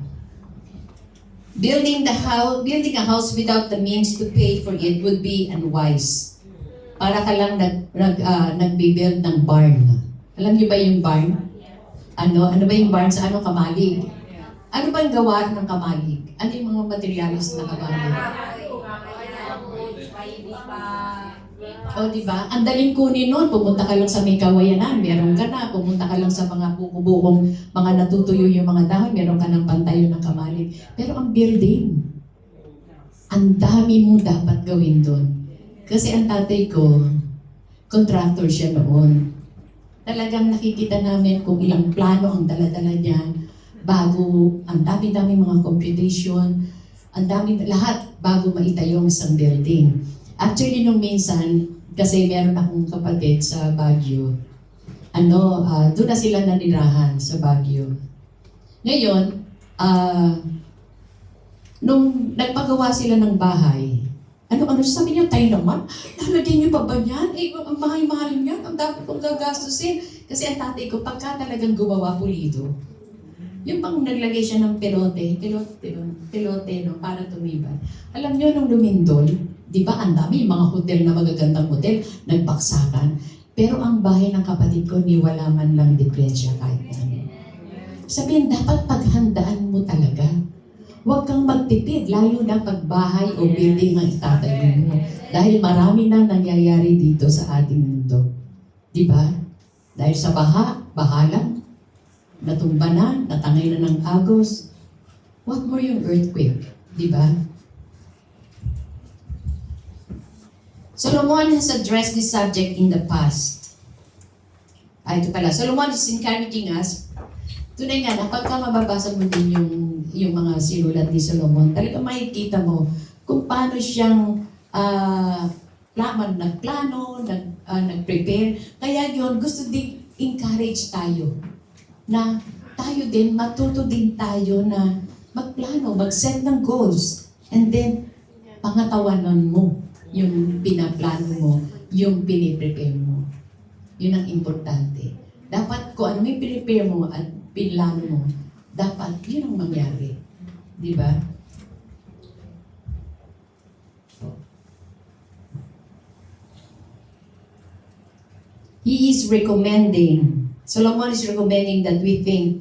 Building a house without the means to pay for it would be unwise. Para ka lang nag-build ng barn. Alam niyo ba yung barn? Ano ba yung barn sa kamalig? Ano ba yung gawa ng kamalig? Ano yung mga materialis ng kamalig? O, di ba? Ang daling kunin nun. Pumunta ka lang sa may kawayanan, meron ka na. Pumunta ka lang sa mga bukong mga natutuyo yung mga dahon, meron ka ng pantayo ng kamalig. Pero ang building, ang dami mong dapat gawin doon. Kasi ang tatay ko, contractor siya noon. Talagang nakikita namin kung ilang plano ang dala-dala niya bago, ang dami-dami mga computation, ang dami lahat bago maitayo ang isang building. Actually, nung minsan, kasi meron akong kapatid sa Baguio, doon na sila nanirahan sa Baguio. Ngayon, nung nagpagawa sila ng bahay, sabi niya, tayo naman, lalagyan niyo pa ba niyan? Ang mahal-mahal niyan, ang dapat kong gagastusin. Kasi ang tatay ko, pagka talagang gumawa pulido, yung pang naglagay siya ng pelote, no, para tumibay. Alam niyo, nung lumindol, di ba, ang dami, yung mga hotel na magagandang hotel, nagbaksakan. Pero ang bahay ng kapatid ko, ni wala man lang diferensya kahit ano. Sabihin, dapat paghandaan mo talaga. Huwag kang magtipid, lalo na pag bahay o building ang itatayo mo. Dahil marami nang nangyayari dito sa ating mundo. Di ba? Dahil sa baha lang, natumba na, natangay na ng agos. What more yung earthquake? Di ba? Solomon has addressed this subject in the past. Ito pala. Solomon is encouraging us. Tunay nga na, pagka mababasa mo din yung mga sinulat ni Solomon, talagang makikita mo kung paano siyang nagplano, nag-prepare. Kaya yun, gusto din encourage tayo na tayo din, matuto din tayo na magplano, mag-set ng goals. And then, pangatawanan mo yung pinaplano mo, yung piniprepare mo. Yun ang importante. Dapat kung ano yung pinipare mo at pinlano mo, dapat yun ang mangyari. Di ba? Solomon is recommending that we think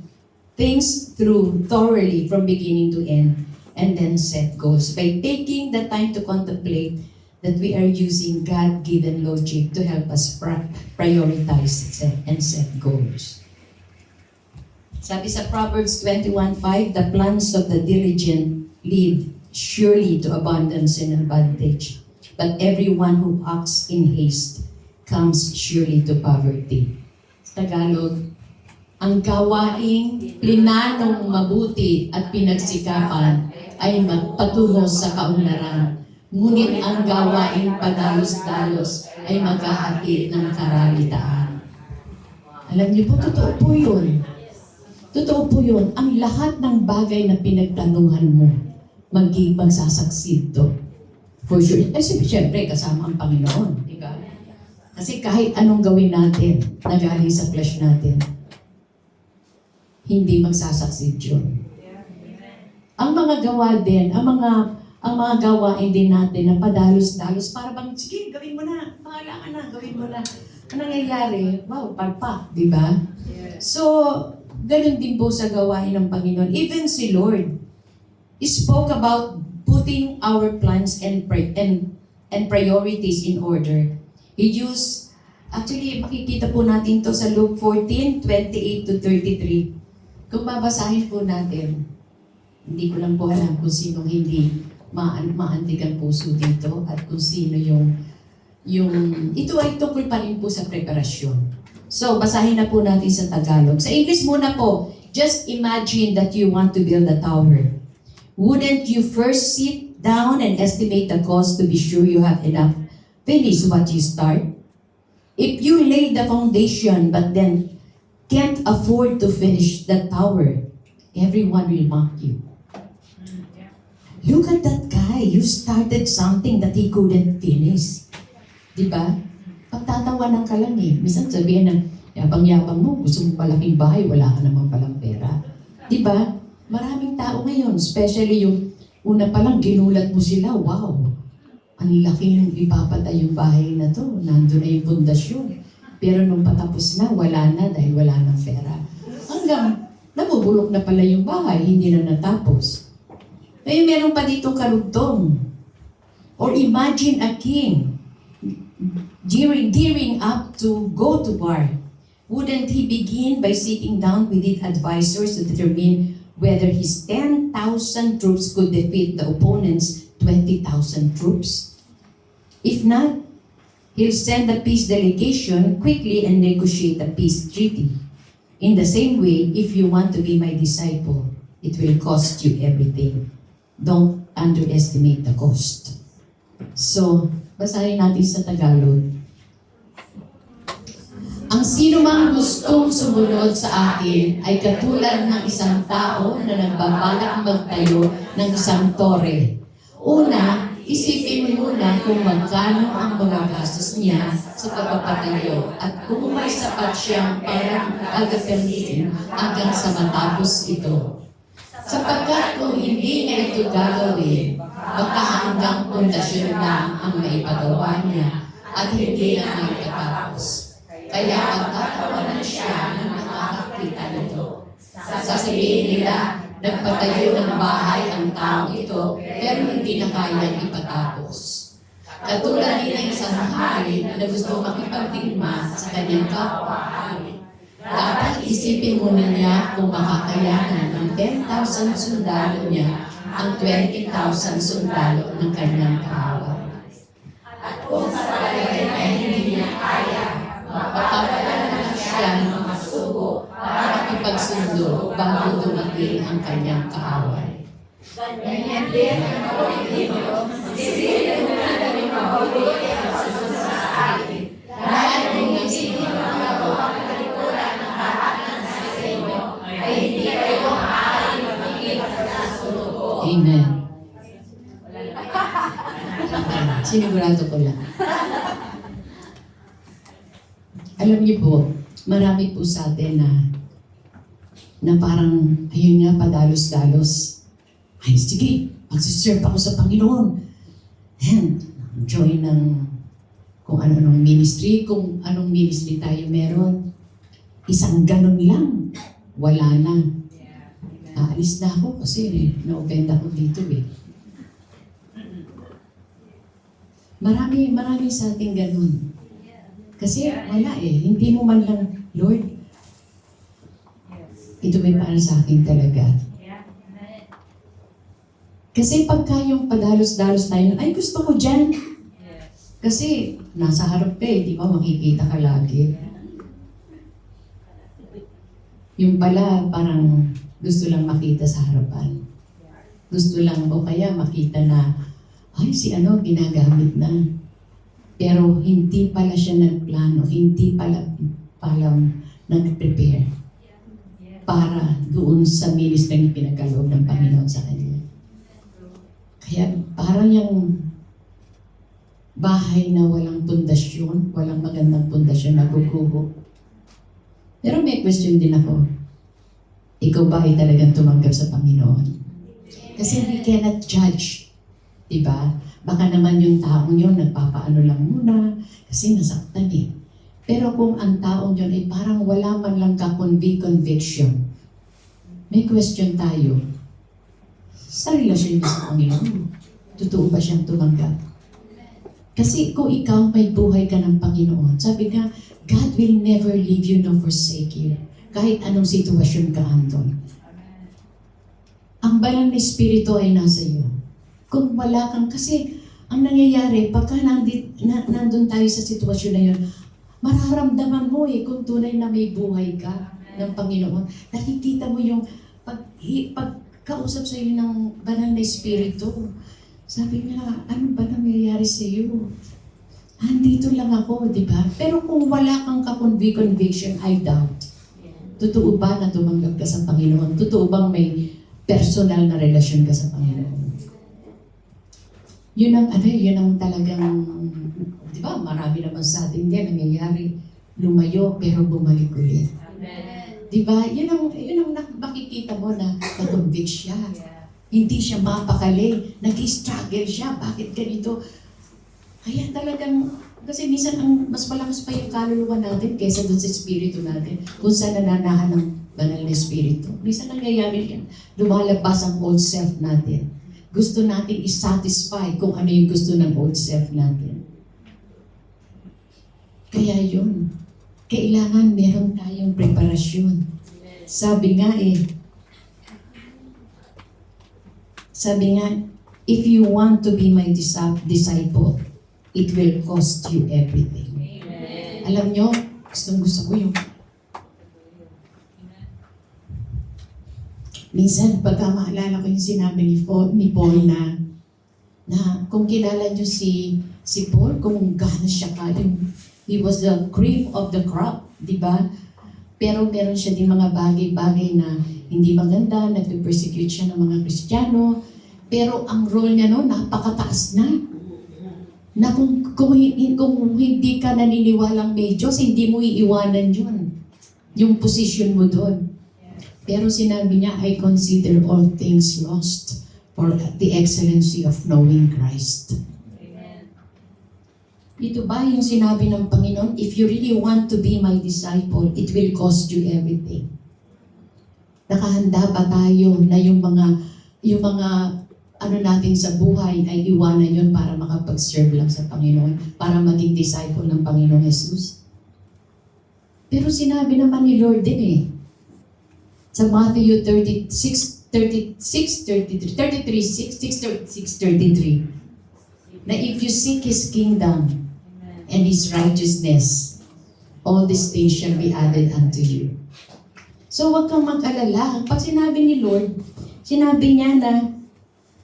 things through thoroughly from beginning to end and then set goals. By taking the time to contemplate that we are using God-given logic to help us prioritize and set goals. Sabi sa Proverbs 21:5, the plans of the diligent lead surely to abundance and advantage, but everyone who acts in haste comes surely to poverty. Sa Tagalog, ang gawaing plinanong mabuti at pinagsikapan ay magpatungo sa kaunlaran. Ngunit ang gawaing padalos-dalos ay maghahatid ng karalitaan. Alam niyo po, totoo po yun. Totoo po yun. Ang lahat ng bagay na pinagplanuhan mo, magsasucceed to. For sure. Kasi siyempre, kasama ang Panginoon. Di ba? Kasi kahit anong gawin natin, na galing sa flesh natin, hindi magsasucceed yun. Ang mga gawa din, ang mga gawain din natin na padalos-dalos para bang, sige, gawin mo na, bahala ka na, gawin mo na. Ang nangyayari, wow, palpak, di ba? So, ganun din po sa gawain ng Panginoon. Even si Lord spoke about putting our plans and priorities in order. He used, actually, makikita po natin to sa Luke 14:28-33. Kung babasahin po natin, hindi ko lang po alam kung sinong hindi maantig ang puso dito at kung sino yung ito ay tungkol pa rin po sa preparasyon. So, basahin na po natin sa Tagalog. Sa English muna po, just imagine that you want to build a tower. Wouldn't you first sit down and estimate the cost to be sure you have enough finish what you start? If you lay the foundation but then can't afford to finish the tower, everyone will mock you. Look at that guy. You started something that he couldn't finish. Diba? Pagtatawanan ka lang eh. Minsan sabihin ng, yabang-yabang mo, gusto mo palaking bahay, wala ka naman palang pera. Diba? Maraming tao ngayon, especially yung una pa lang, ginulat mo sila, wow, ang laki yung ipapatay yung bahay na to, nandun na yung pundasyon. Pero nung patapos na, wala na dahil wala ng pera. Hanggang nabubulok na pala yung bahay, hindi na natapos. Ngayon meron pa dito karugtong. Or imagine a king gearing up to go to war. Wouldn't he begin by sitting down with his advisors to determine whether his 10,000 troops could defeat the opponent's 20,000 troops? If not, he'll send a peace delegation quickly and negotiate a peace treaty. In the same way, if you want to be my disciple, it will cost you everything. Don't underestimate the cost. So, basahin natin sa Tagalog. Ang sino mang gustong sumunod sa akin ay katulad ng isang tao na nagbabalak magtayo ng isang tore. Una, isipin mo muna kung magkano ang magagastos niya sa pagpapatayo at kung may sapat siyang parang agapelitin hanggang sa matapos ito. Sapagkat kung hindi niya ito gagawin, baka hanggang pundasyon lang ang maipagawa niya at hindi na maipatapos. Kaya pagtatawanan siya ng nakakakita nito. Sasabihin nila, nagpatayo ng bahay ang taong ito, pero hindi na kayang ipatapos. Katulad din ng isang hari na gusto makipagdigma sa kanyang kapwa-hari. Dapat isipin muna niya kung makakayanan ng 10,000 sundalo niya ang 20,000 sundalo ng kanyang kaaway. At kung sa palagay na hindi niya kaya, mapapalala na siya ng mga sugo para ipagsundo bago dumating ang kanyang kaaway. Ganyan din ang Pilipino, sisipin mo na namin mabuti ang susunod sa akin. Dahil kung hindi mo magawa ang kalikuran ng lahat ng nasa inyo, ay hindi kayo maaaring magiging kasunod ko. Amen. Sinigurado ko lang. Alam niyo po, marami po sa atin na parang, ayun nga, padalos-dalos. Ay, sige, magsiserve ako sa Panginoon. And, join ng kung ano-anong ministry, kung anong ministry tayo meron. Isang ganun lang, wala na. Aalis na ako kasi na-offend ako dito eh. Marami sa ating ganun. Kasi wala eh. Hindi mo man lang, Lord, ito may para sa akin talaga. Kasi pagka yung padalos-dalos tayo, ay gusto ko dyan. Kasi nasa harap ka eh, di ba makikita ka lagi. Yung pala parang gusto lang makita sa harapan. Gusto lang o kaya makita na, ay si ano, ginagamit na. Pero hindi pala siya nagplano, hindi pala nag-prepare para doon sa ministry na pinagkaloob ng Panginoon sa kanila. Kaya parang yung bahay na walang pundasyon, walang magandang pundasyon, naguguho. Pero may question din ako. Ikaw ba ay talagang tumanggap sa Panginoon? Kasi we cannot judge. Diba? Baka naman yung taong yun, nagpapaano lang muna, kasi nasaktan eh. Pero kung ang taong yun ay parang wala man lang conviction, may question tayo. Sa relasyon niya sa Panginoon, totoo ba siyang tumanggap? Kasi kung ikaw may buhay ka ng Panginoon, sabi ka, God will never leave you nor forsake you. Kahit anong sitwasyon ka andon. Ang banal na Espiritu ay nasa iyo. Kung wala kang, kasi ang nangyayari, pagka nandun tayo sa sitwasyon na yun, mararamdaman mo eh kung tunay na may buhay ka ng Panginoon. Nakikita mo yung pagkausap sa iyo ng banal na Espiritu. Sabi niya, ano ba nangyayari sa iyo? Andito lang ako, di ba? Pero kung wala kang conviction, I doubt. Totoo ba na tumanggap ka sa Panginoon? Totoo bang may personal na relasyon ka sa Panginoon? Yun ang talagang, di ba, marami naman sa atin din nangyayari. Lumayo, pero bumalik ulit. Di ba? Yun ang makikita mo na na-convict siya. Hindi siya mapakali. Nag-struggle siya. Bakit ganito? Kaya talagang, kasi minsan ang mas malakas pa yung kaluluwa natin kaysa dun sa espiritu natin, kung saan nananahan ng banal na espiritu. Minsan nangyayari yan, lumalabas ang old self natin. Gusto natin i-satisfy kung ano yung gusto ng old self natin. Kaya yun, kailangan meron tayong preparasyon. Sabi nga, if you want to be my disciple, it will cost you everything. Amen. Alam nyo, gusto ko yung... Minsan, pagka maalala ko yung sinabi ni Paul na kung kilala nyo si Paul, kung gaano siya he was the cream of the crop, di ba? Pero meron siya din mga bagay-bagay na hindi maganda, nagpe-persecute siya ng mga Kristiyano, pero ang role niya noon, napakataas na. Na kung hindi ka naniniwalang may Diyos, hindi mo iiwanan yun. Yung position mo doon. Pero sinabi niya, I consider all things lost for the excellency of knowing Christ. Amen. Ito ba yung sinabi ng Panginoon, if you really want to be my disciple, it will cost you everything. Nakahanda ba tayo na yung mga ano natin sa buhay ay iwanan yun para makapag-serve lang sa Panginoon, para maging disciple ng Panginoong Jesus? Pero sinabi naman ni Lord din sa Matthew 33:6 na if you seek His kingdom and His righteousness, all these things shall be added unto you. So huwag kang mag-alala. Pag sinabi ni Lord, sinabi niya na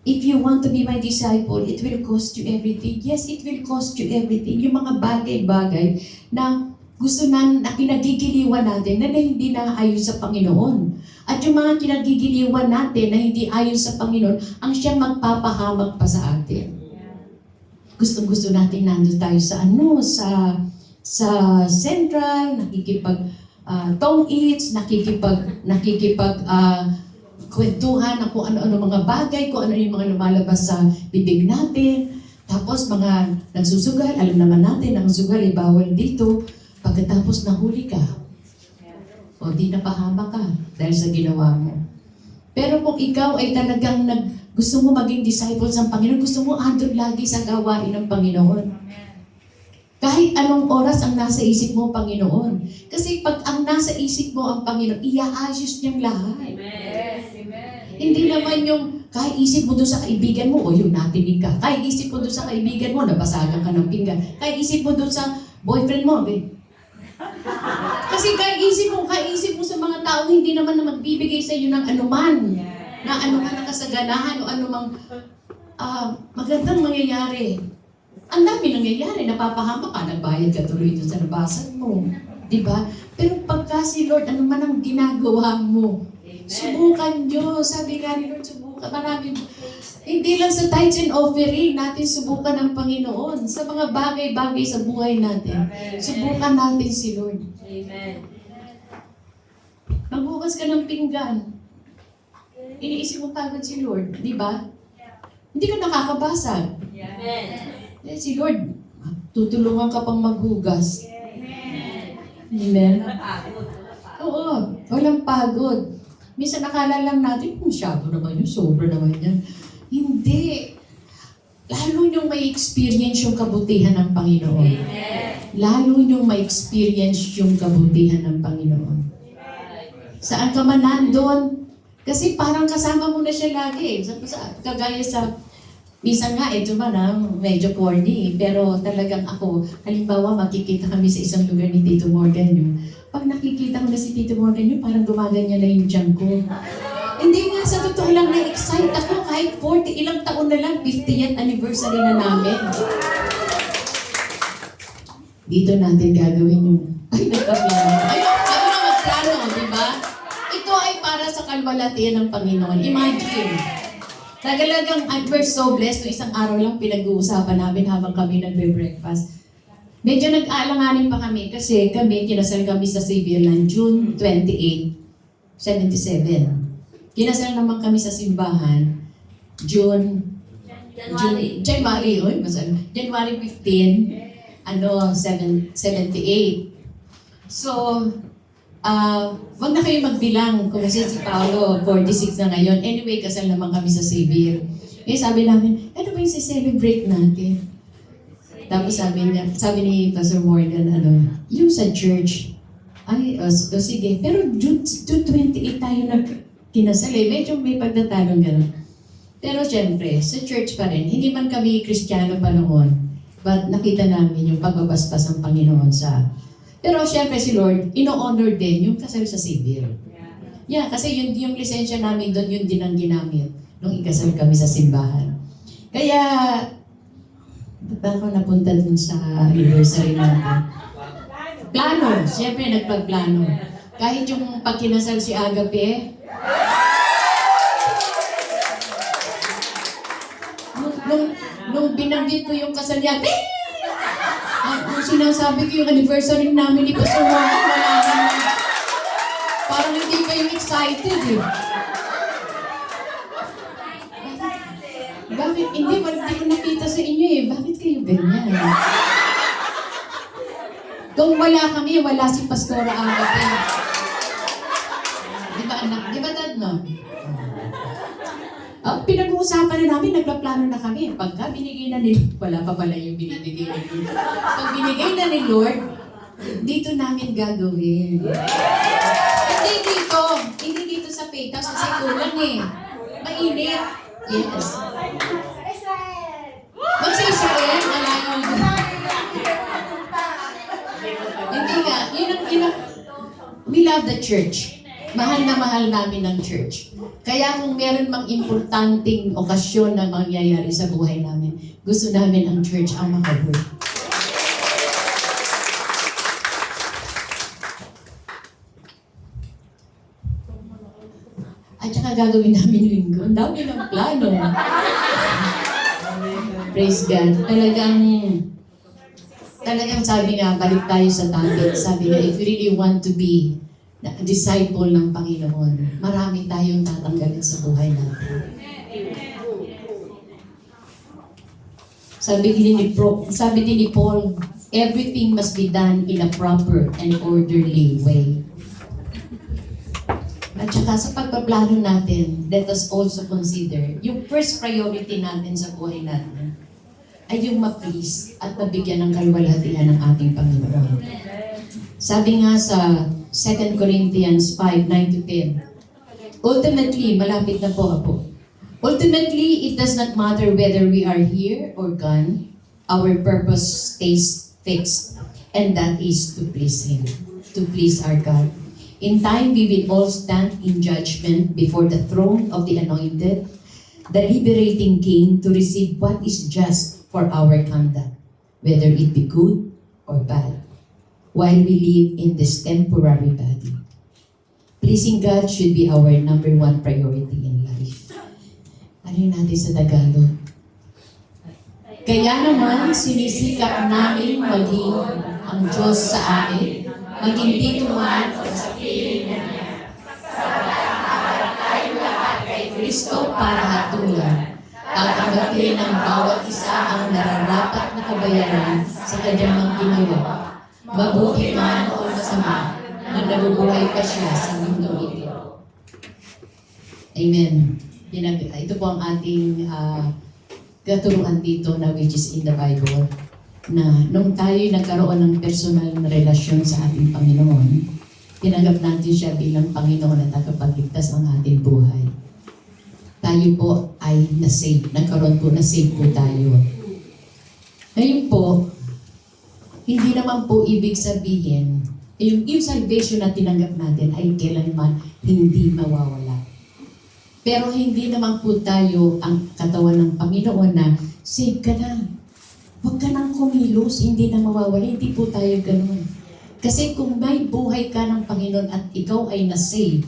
if you want to be my disciple, it will cost you everything. Yes, it will cost you everything. Yung mga bagay-bagay na gusto na kinagigiliwan natin na hindi naayon sa Panginoon. At yung mga kinagigiliwan natin na hindi ayon sa Panginoon, ang siyang magpapahamak pa sa atin. Gustong-gusto natin nandun tayo sa Central, tong eats, kwentuhan na kung ano-ano mga bagay, kung ano yung mga lumalabas sa bibig natin. Tapos mga nagsusugal, alam naman natin, ang sugal ay bawal dito. Pagkatapos nahuli ka, o di napahama ka dahil sa ginawa mo. Pero kung ikaw ay talagang gusto mo maging disciple sa Panginoon, gusto mo andun lagi sa gawain ng Panginoon. Kahit anong oras ang nasa isip mo, Panginoon. Kasi pag ang nasa isip mo ang Panginoon, iaayos niyang lahat. Amen. Hindi naman yung kahit isip mo doon sa kaibigan mo, o yung natinig ka. Kahit isip mo doon sa kaibigan mo, nabasagan ka ng pinggan. Kahit isip mo doon sa boyfriend mo, kasi kahit isip mo sa mga tao, hindi naman na magbibigay sa iyo ng anuman. Na anuman na kasaganahan o anumang magandang mangyayari. Ang dami nangyayari, napapahama ka, nagbayad ka tuloy doon sa nabasan mo. Diba? Pero pagka si Lord, ano man ang ginagawa mo, subukan nyo. Sabi nga ni Lord, subukan. Maraming, hindi lang sa tithes and offering natin subukan ng Panginoon. Sa mga bagay-bagay sa buhay natin, subukan natin si Lord. Amen. Magbukas ka ng pinggan. Iniisip mo kagad si Lord, di ba? Hindi ka nakakabasag. Amen. Eh, si Lord, tutulungan ka pang maghugas. Amen. Oo, walang pagod. Minsan nakala lang natin, masyado naman yun, sobra naman yan. Hindi. Lalo niyong may experience yung kabutihan ng Panginoon. Lalo niyong may experience yung kabutihan ng Panginoon. Saan ka man nandun? Kasi parang kasama mo na siya lagi. Kagaya sa, minsan nga, ito man medyo corny. Pero talagang ako, halimbawa makikita kami sa isang lugar ni Tito Morgan yung, pag nakikita mo na si Tito Morgan yung parang gumaganyan na yung tiyan ko. Hindi nga, sa totoo lang na-excite ako kahit 40 ilang taon na lang, 50th anniversary na namin. Dito natin gagawin yung, nagkaplano. Sabi na magplano, di ba? Ito ay para sa kalwalatian ng Panginoon. Imagine, talagang we're so blessed. No, isang araw lang pinag-uusapan namin habang kami nagbe-breakfast. Medyo nag-aalanganin pa kami kasi kinasal kami sa Xavier Land, June 28, 77. Kinasal naman kami sa simbahan, June January. January 15, 78. So, wag na kayo magbilang kung kasi si Paolo, 46 na ngayon. Anyway, kasal naman kami sa Xavier. Eh, sabi namin, ano ba yung celebrate natin? Tapos sabi ni Pastor Morgan, yung sa church, ay, sige. Pero June 28 tayo kinasal eh. Medyo may pagdatanong gano'n. Pero syempre, sa church pa rin. Hindi man kami Kristiyano pa noon. But nakita namin yung pagbabasbas ng Panginoon sa... Pero syempre si Lord, ino-honor din yung kasal sa Xavier. Yeah, kasi yung lisensya namin doon, yun din ang ginamit nung ikasal kami sa simbahan. Kaya, ba't ako napunta dun sa anniversary natin? Plano, syempre nagpagplano. Kahit yung pagkinasal si Agape, nung binanggit ko yung kasal niya, nung sinasabi ko yung anniversary namin ni Pastor Juan, parang hindi kayo excited eh. Bakit? Hindi ko nakita sa inyo eh. Bakit kayo ganyan? Kung wala kami, wala si Pastora Agape. Di ba anak? Di ba dad no? Pinag-uusapan na namin, nagpaplano na kami. Pagka binigay na ni Lord, wala pa pala yung binibigay ni Lord. Pag binigay na ni Lord, dito namin gagawin. Hindi dito sa Paytas kasi kulang eh. Mainit. Yes. Sa Israel, malayo. Hindi nga, we love the church. Mahal na mahal namin ang church. Kaya kung meron mang importanteng okasyon na mangyayari sa buhay namin, gusto namin ang church ang makabuhay. At saka gagawin namin linggo. Ang dami ng plano. Praise God. Talagang sabi nga, balik tayo sa topic. Sabi nga, if you really want to be a disciple ng Panginoon, marami tayong tatanggalin sa buhay natin. Sabi din ni Paul, everything must be done in a proper and orderly way. At saka sa pagpaplano natin, let us also consider, yung first priority natin sa buhay natin ay yung ma-please at mabigyan ng kalwalhatian ng ating Panginoon. Sabi nga sa 2 Corinthians 5:9-10, ultimately, malapit na po ako. Ultimately, it does not matter whether we are here or gone, our purpose stays fixed, and that is to please Him, to please our God. In time, we will all stand in judgment before the throne of the Anointed, the liberating King, to receive what is just for our conduct, whether it be good or bad, while we live in this temporary body. Pleasing God should be our number one priority in life. Ano yun natin sa Tagalog? Kaya naman, sinisikap namin maging ang Diyos sa amin, maging dito man o sa piling niya. Sabalang tayo lahat kay Kristo para hatulan. Tatanggapin ng bawat isa ang nararapat na kabayaran sa kanyang mga ginawa. Mabuti man o masama, na nabubuhay pa siya sa mundo ito. Amen. Ito po ang ating katuruan dito na which is in the Bible, na nung tayo nagkaroon ng personal na relasyon sa ating Panginoon, tinanggap natin siya bilang Panginoon at tagapagligtas ng ating buhay. Tayo po ay na-save. Nagkaroon po na-save po tayo. Ngayon po, hindi naman po ibig sabihin, yung salvation na tinanggap natin ay kailanman hindi mawawala. Pero hindi naman po tayo ang katawan ng Panginoon na save ka na. Huwag ka nang kumilos, hindi na mawawala. Hindi po tayo ganun. Kasi kung may buhay ka ng Panginoon at ikaw ay na-save,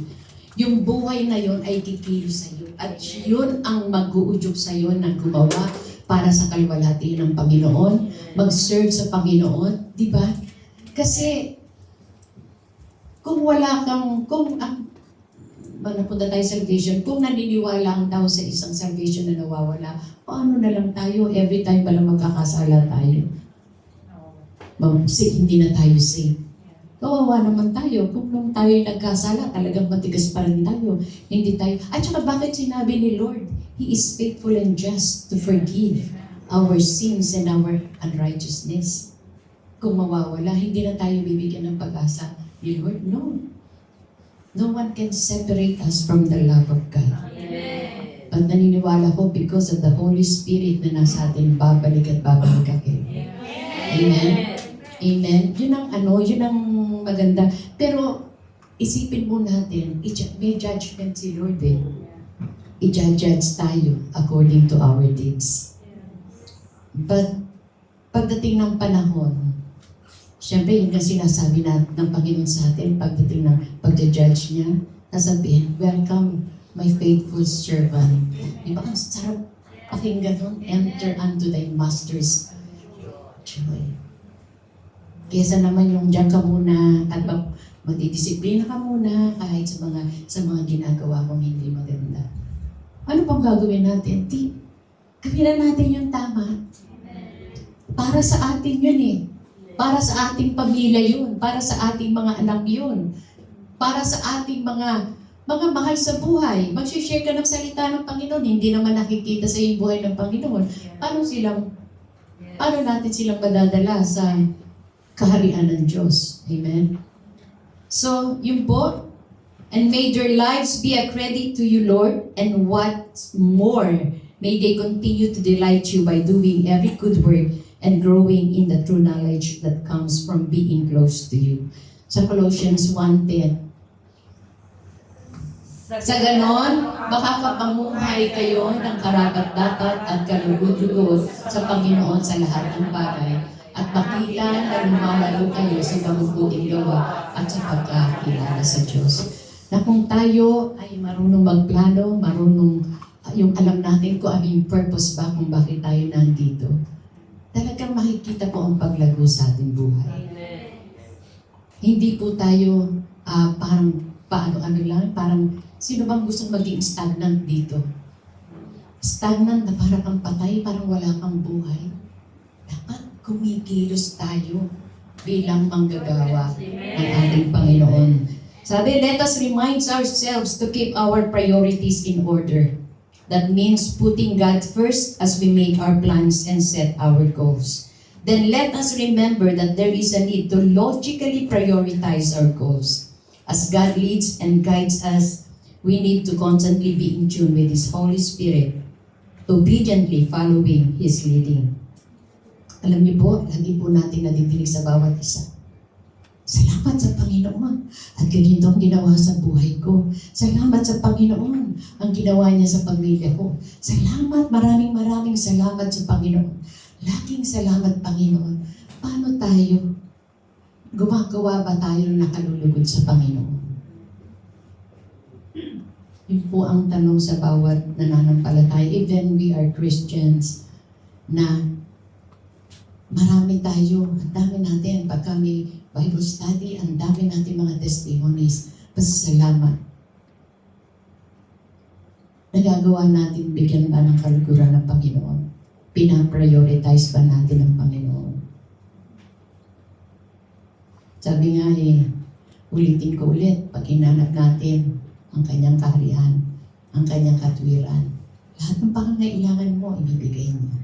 yung buhay na yon ay kikilos sa iyo. At yun ang mag-uudyok sa iyo na gumawa para sa kalwalhati ng Panginoon, mag-serve sa Panginoon, di ba? Kasi kung wala kang, napunta tayo sa salvation, kung naniniwala ang tao sa isang salvation na nawawala, paano na lang tayo? Every time ba lang magkakasala tayo? Hindi na tayo safe. Kawawa naman tayo. Kung nung tayo nagkasala, talagang matigas pa rin tayo. Hindi tayo. At saka bakit sinabi ni Lord, He is faithful and just to forgive our sins and our unrighteousness. Kung mawawala, hindi na tayo bibigyan ng pag-asa ni Lord. No. No one can separate us from the love of God. Amen. At naniniwala ko because of the Holy Spirit na nasa atin, babalik at babalik again. Amen. Amen. Yun ang maganda. Pero isipin mo natin, may judgment si Lord eh. I-judge tayo according to our deeds. But pagdating ng panahon, siyempre yun ang sinasabi ng Panginoon sa atin, pagdating ng pag-judge niya, sasabihin, welcome my faithful servant. Diba? Ang sarap pakinggan nun, enter unto thy master's joy. Kesa naman yung diyan ka muna at magdidisiplina ka muna kahit sa mga ginagawa mong hindi maganda. Ano pang gagawin natin? Gawin na natin yung tama. Para sa atin yun eh. Para sa ating pamilya yun. Para sa ating mga anak yun. Para sa ating mga mahal sa buhay. Mag-share ka ng salita ng Panginoon. Hindi naman nakikita sa yung buhay ng Panginoon. Paano natin silang madadala sa kaharian ng Diyos? Amen? So, yung po, and may their lives be a credit to you, Lord, and what's more, may they continue to delight you by doing every good work and growing in the true knowledge that comes from being close to you. Sa Colossians 1:10. Sa ganon, makakapamuhay kayo ng karapat-dapat at kalugod-lugod sa Panginoon sa lahat ng bagay at makita na lumalago kayo sa mabubuting gawa at sa pagkakilala sa Diyos. Na kung tayo ay marunong magplano, yung alam natin kung ano yung purpose ba kung bakit tayo nandito, talagang makikita po ang paglago sa ating buhay. Amen. Hindi po tayo parang sino bang gustong maging stagnant dito? Stagnant na parang kang patay, parang wala kang buhay. Dapat kumikilos tayo bilang manggagawa ng ating Panginoon. Sabi, let us remind ourselves to keep our priorities in order. That means putting God first as we make our plans and set our goals. Then let us remember that there is a need to logically prioritize our goals. As God leads and guides us, we need to constantly be in tune with His Holy Spirit, obediently following His leading. Alam niyo po, lagi po natin nadidinig sa bawat isa. Salamat sa Panginoon at ganito ang ginawa sa buhay ko. Salamat sa Panginoon ang ginawa niya sa pamilya ko. Salamat, maraming salamat sa Panginoon. Laging salamat, Panginoon. Paano tayo? Gumagawa ba tayo ng nakalulugod sa Panginoon? Yun po ang tanong sa bawat nananampalataya. Even we are Christians na marami tayo, ang dami natin, pagka may Bible study, ang dami natin mga testimonies. Pasalamat. Nagagawa natin bigyan ba ng kaluguran ng Panginoon? Pinaprioritize ba natin ang Panginoon? Sabi nga ulitin ko ulit, pag hinanap natin ang kanyang kaharian, ang kanyang katwiran, lahat ng pangangailangan mo, ibibigay niya.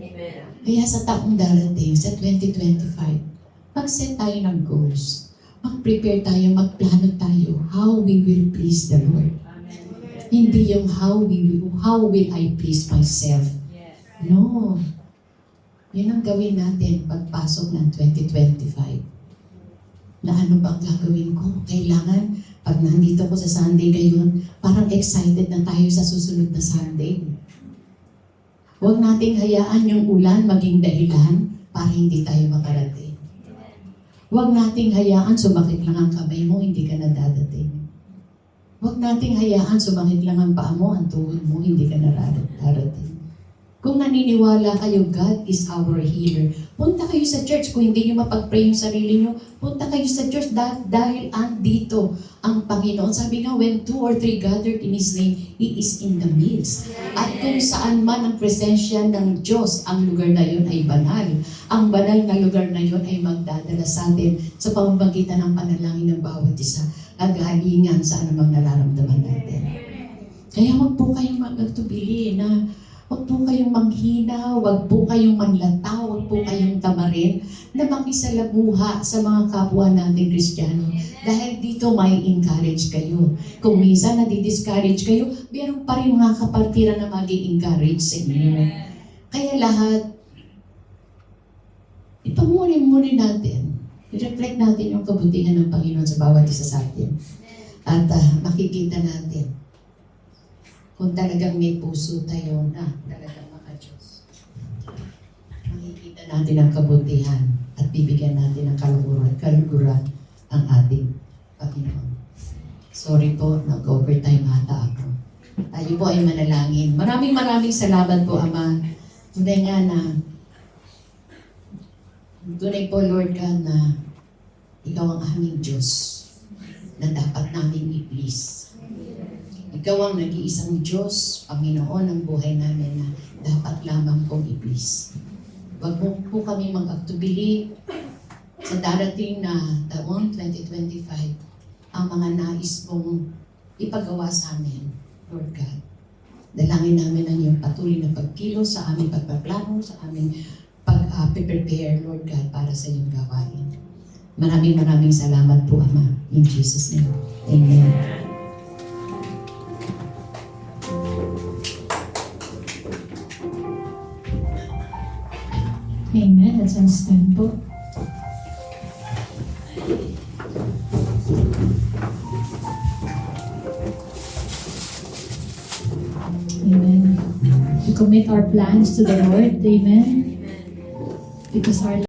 Amen. Kaya sa taong darating, sa 2025, mag-set tayo ng goals. Mag-prepare tayo, magplano tayo, how we will please the Lord. Amen. Hindi yung how will I please myself. Yes. No. Yun ang gawin natin pagpasok ng 2025. Na ano ba ang gagawin ko? Kailangan, pag nandito ko sa Sunday ngayon, parang excited na tayo sa susunod na Sunday. Huwag nating hayaan yung ulan maging dahilan para hindi tayo makarating. Huwag nating hayaan sumakit lang ang kamay mo, hindi ka na dadating. Huwag nating hayaan sumakit lang ang paa mo, ang tuhod mo, hindi ka na darating. Kung naniniwala kayo, God is our healer. Punta kayo sa church. Kung hindi nyo mapag-pray yung sarili nyo, punta kayo sa church dahil andito ang Panginoon. Sabi nga, when 2 or 3 gathered in His name, He is in the midst. At kung saan man ang presensya ng Diyos, ang lugar na yun ay banal. Ang banal na lugar na yun ay magdadala sa atin sa pamamagitan ng panalangin ng bawat isa. Kagalingan sa anumang nararamdaman natin. Kaya wag po kayong magtubili na wag po kayong manghina, wag po kayong manlataw, wag po kayong tamarin na makisalamuha sa mga kapwa nating Kristiyano. Dahil dito may encourage kayo. Kung minsan nadi-discourage kayo, meron pa rin mga kapartira na mag-i-encourage sa inyo. Kaya lahat, ipamuni-muni natin. I-reflect natin yung kabutihan ng Panginoon sa bawat isa sa atin. At makikita natin kung talagang may puso tayo na talagang maka-Diyos. Makikita natin ang kabutihan at bibigyan natin ng kaluguran ang ating Panginoon. Sorry po, nag-overtime ata ako. Tayo po ay manalangin. Maraming salamat po, Ama. Tunay nga na, tunay po, Lord God, na Ikaw ang aming Diyos na dapat namin i-please. Ikaw ang nag-iisang Diyos, Panginoon ng buhay namin na dapat lamang kong i-please. Huwag mo po kami mag-aktubili sa darating na taong 2025 ang mga nais mong ipagawa sa amin, Lord God. Dalangin namin ang iyong patuloy na pagkilos sa aming pagpaplano, sa aming pag-prepare, Lord God, para sa iyong gawain. Maraming salamat po, Ama. In Jesus' name. Amen. Amen. Let's all stand po. Amen. We commit our plans to the Lord. Amen. Because our